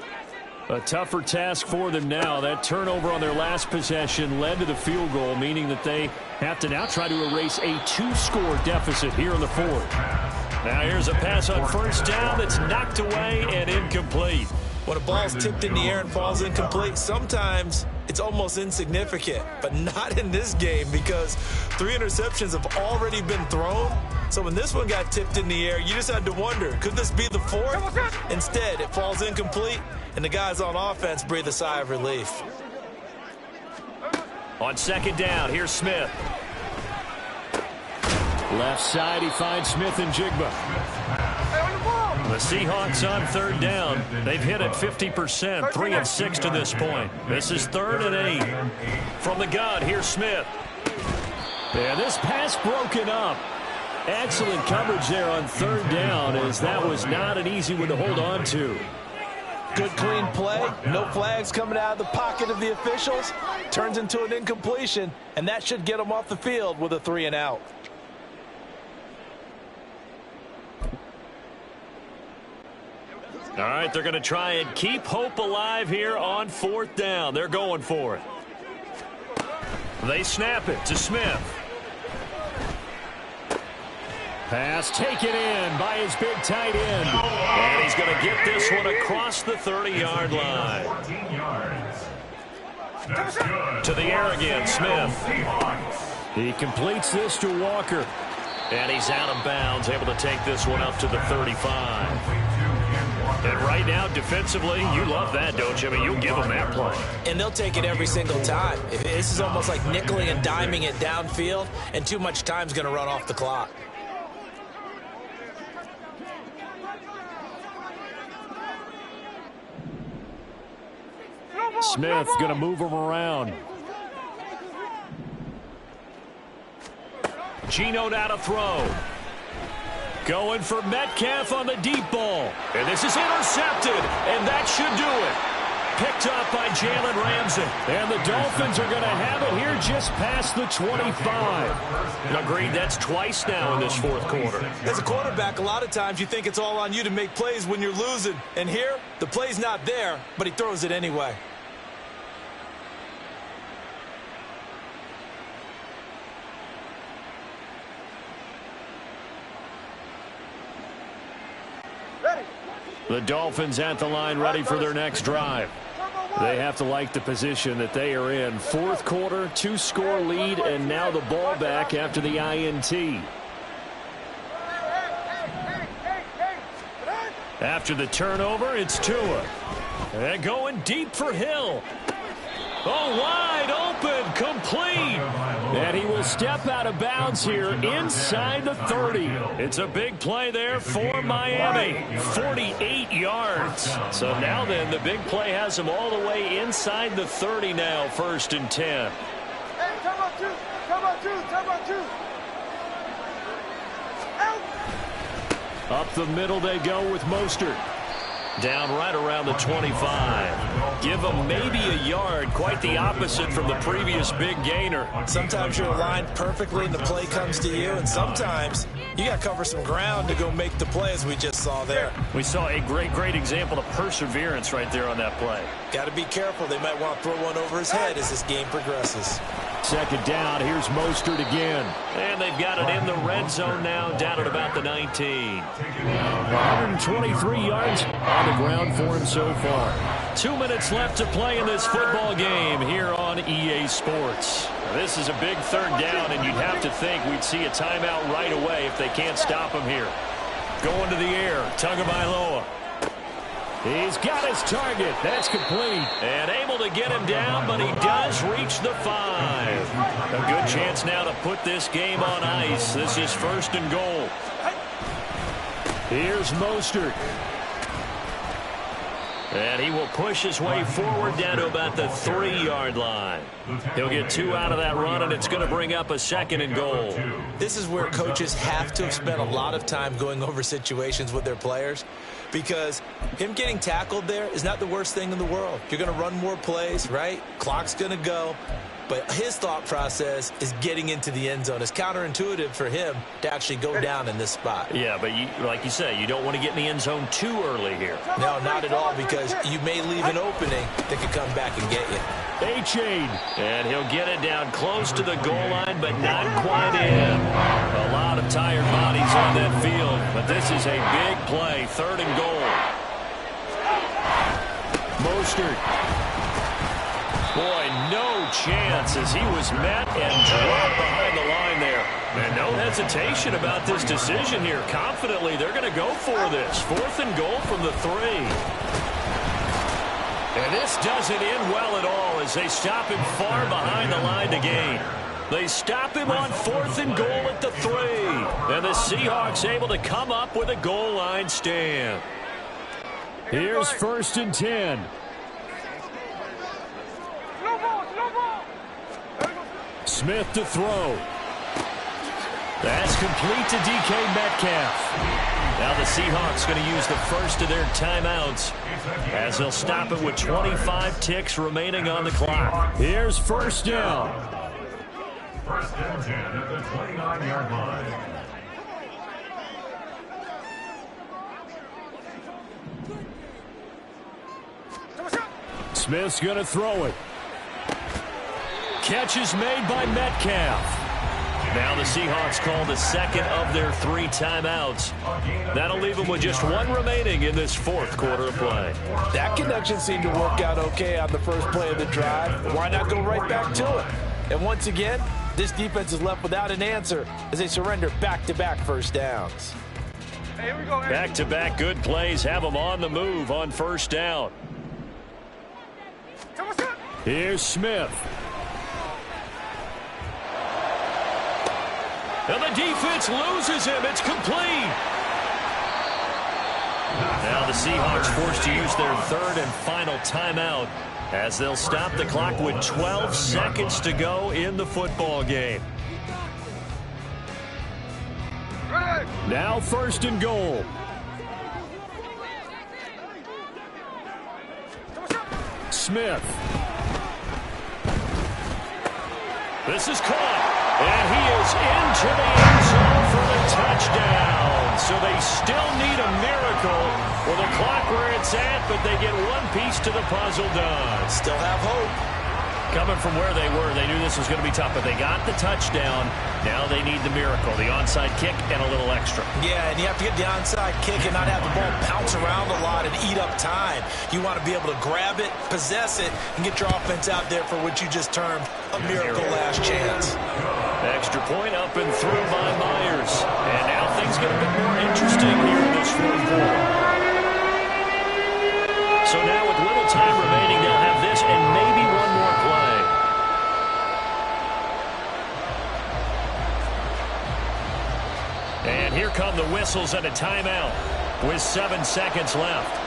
A tougher task for them now. That turnover on their last possession led to the field goal, meaning that they have to now try to erase a 2-score deficit here in the 4th. Now here's a pass on 1st down that's knocked away and incomplete. When a ball's tipped in the air and falls incomplete, sometimes it's almost insignificant, but not in this game because 3 interceptions have already been thrown. So when this one got tipped in the air, you just had to wonder, could this be the 4th? Instead, it falls incomplete, and the guys on offense breathe a sigh of relief. On 2nd down, here's Smith. Left side, he finds Smith and Jigba. The Seahawks on 3rd down. They've hit it 50%, 3 of 6 to this point. This is 3rd and 8. From the gun, here's Smith. And this pass broken up. Excellent coverage there on 3rd down as that was not an easy one to hold on to. Good clean play. No flags coming out of the pocket of the officials. Turns into an incompletion, and that should get them off the field with a 3 and out. All right, they're going to try and keep hope alive here on 4th down. They're going for it. They snap it to Smith. Pass taken in by his big tight end. And he's going to get this one across the 30-yard line. 14 yards. That's good. To the air again, Smith. He completes this to Walker. And he's out of bounds, able to take this one up to the 35. And right now, defensively, you love that, don't you? I mean, you'll give them that play. And they'll take it every single time. This is almost like nickeling and diming it downfield, and too much time's going to run off the clock. Smith going to move him around. Geno now to throw. Going for Metcalf on the deep ball. And this is intercepted, and that should do it. Picked up by Jalen Ramsey. And the Dolphins are going to have it here just past the 25. Agreed, that's twice now in this fourth quarter. As a quarterback, a lot of times you think it's all on you to make plays when you're losing. And here, the play's not there, but he throws it anyway. The Dolphins at the line ready for their next drive. They have to like the position that they are in. Fourth quarter, 2-score lead, and now the ball back after the INT. After the turnover, it's Tua. And going deep for Hill. Oh, wide open, complete. And he will step out of bounds here inside the 30. It's a big play there for Miami. 48 yards. So now then, the big play has him all the way inside the 30 now, 1st and 10. Hey, come on, two. Up the middle they go with Mostert. Down right around the 25. Give him maybe a yard. Quite the opposite from the previous big gainer. Sometimes you're aligned perfectly and the play comes to you, and sometimes you got to cover some ground to go make the play, as we just saw there. We saw a great example of perseverance right there on that play. Got to be careful. They might want to throw one over his head as this game progresses. Second down, here's Mostert again. And they've got it in the red zone now, down at about the 19. 123 yards on the ground for him so far. 2 minutes left to play in this football game here on EA Sports. This is a big third down, and you'd have to think we'd see a timeout right away if they can't stop him here. Going to the air, Tagovailoa. He's got his target. That's complete. And able to get him down, but he does reach the 5. A good chance now to put this game on ice. This is 1st and goal. Here's Mostert. And he will push his way forward down to about the 3-yard line. He'll get 2 out of that run, and it's going to bring up a 2nd and goal. This is where coaches have to have spent a lot of time going over situations with their players, because him getting tackled there is not the worst thing in the world. You're going to run more plays, right? Clock's going to go. But his thought process is getting into the end zone. It's counterintuitive for him to actually go down in this spot. Yeah, but like you say, you don't want to get in the end zone too early here. No, not at all, because you may leave an opening that could come back and get you. A-chain. And he'll get it down close to the goal line, but not quite in. A lot of tired bodies on that field, but this is a big play. 3rd and goal. Mostert. Boy, no chance as he was met and dropped behind the line there. And no hesitation about this decision here. Confidently, they're going to go for this. 4th and goal from the 3. And this doesn't end well at all as they stop him far behind the line to gain. They stop him on 4th and goal at the 3. And the Seahawks able to come up with a goal line stand. Here's 1st and 10. Smith to throw. That's complete to DK Metcalf. Now the Seahawks going to use the first of their timeouts as they'll stop it with 25 ticks remaining on the clock. Here's 1st down. 1st and 10 at the 29-yard line. Smith's going to throw it. Catch is made by Metcalf. Now the Seahawks call the 2nd of their 3 timeouts. That'll leave them with just 1 remaining in this 4th quarter of play. That connection seemed to work out okay on the first play of the drive. Why not go right back to it? And once again, this defense is left without an answer as they surrender back-to-back 1st downs. here we go. Back-to-back good plays have them on the move on first down. Here's Smith. And the defense loses him. It's complete. Now the Seahawks forced to use their third and final timeout as they'll stop the clock with 12 seconds to go in the football game. Now first and goal. Smith. This is caught, and he is into the end zone for the touchdown. So they still need a miracle with the clock where it's at, but they get one piece to the puzzle done. Still have hope. Coming from where they were, they knew this was going to be tough, but they got the touchdown. Now they need the miracle, the onside kick and a little extra. Yeah, and you have to get the onside kick and not have the ball bounce around a lot and eat up time. You want to be able to grab it, possess it, and get your offense out there for what you just termed a miracle last chance. Extra point up and through by Myers. And now things get a bit more interesting here in this fourth quarter. So now with little time remaining, they'll have this and maybe one more play. And here come the whistles and a timeout with 7 seconds left.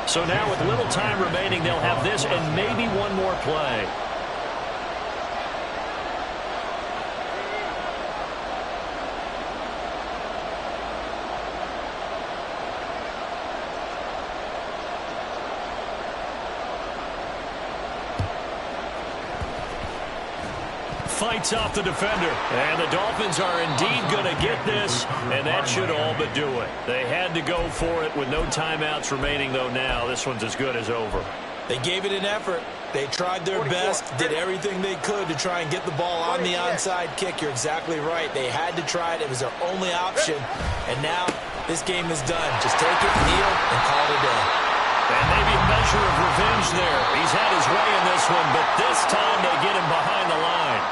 So now with little time remaining, they'll have this and maybe one more play. Fights off the defender. And the Dolphins are indeed going to get this, and that should all but do it. They had to go for it with no timeouts remaining, though now this one's as good as over. They gave it an effort. They tried their best, did everything they could to try and get the ball on the onside kick. You're exactly right. They had to try it. It was their only option. And now this game is done. Just take it, kneel, and call it a day. And maybe a measure of revenge there. He's had his way in this one, but this time they get him behind the line.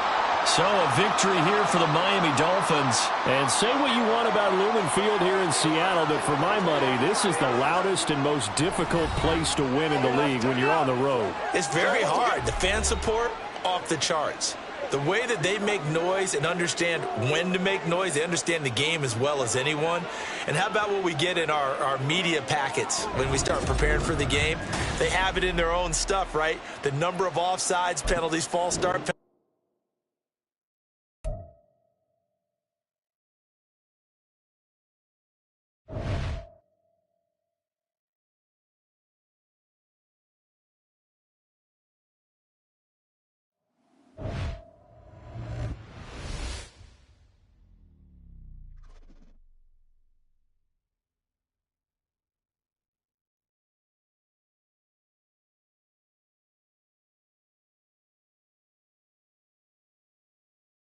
So a victory here for the Miami Dolphins. And say what you want about Lumen Field here in Seattle, but for my money, this is the loudest and most difficult place to win in the league when you're on the road. It's very hard. The fan support, off the charts. The way that they make noise and understand when to make noise, they understand the game as well as anyone. And how about what we get in our media packets when we start preparing for the game? They have it in their own stuff, right? The number of offsides penalties, false start penalties.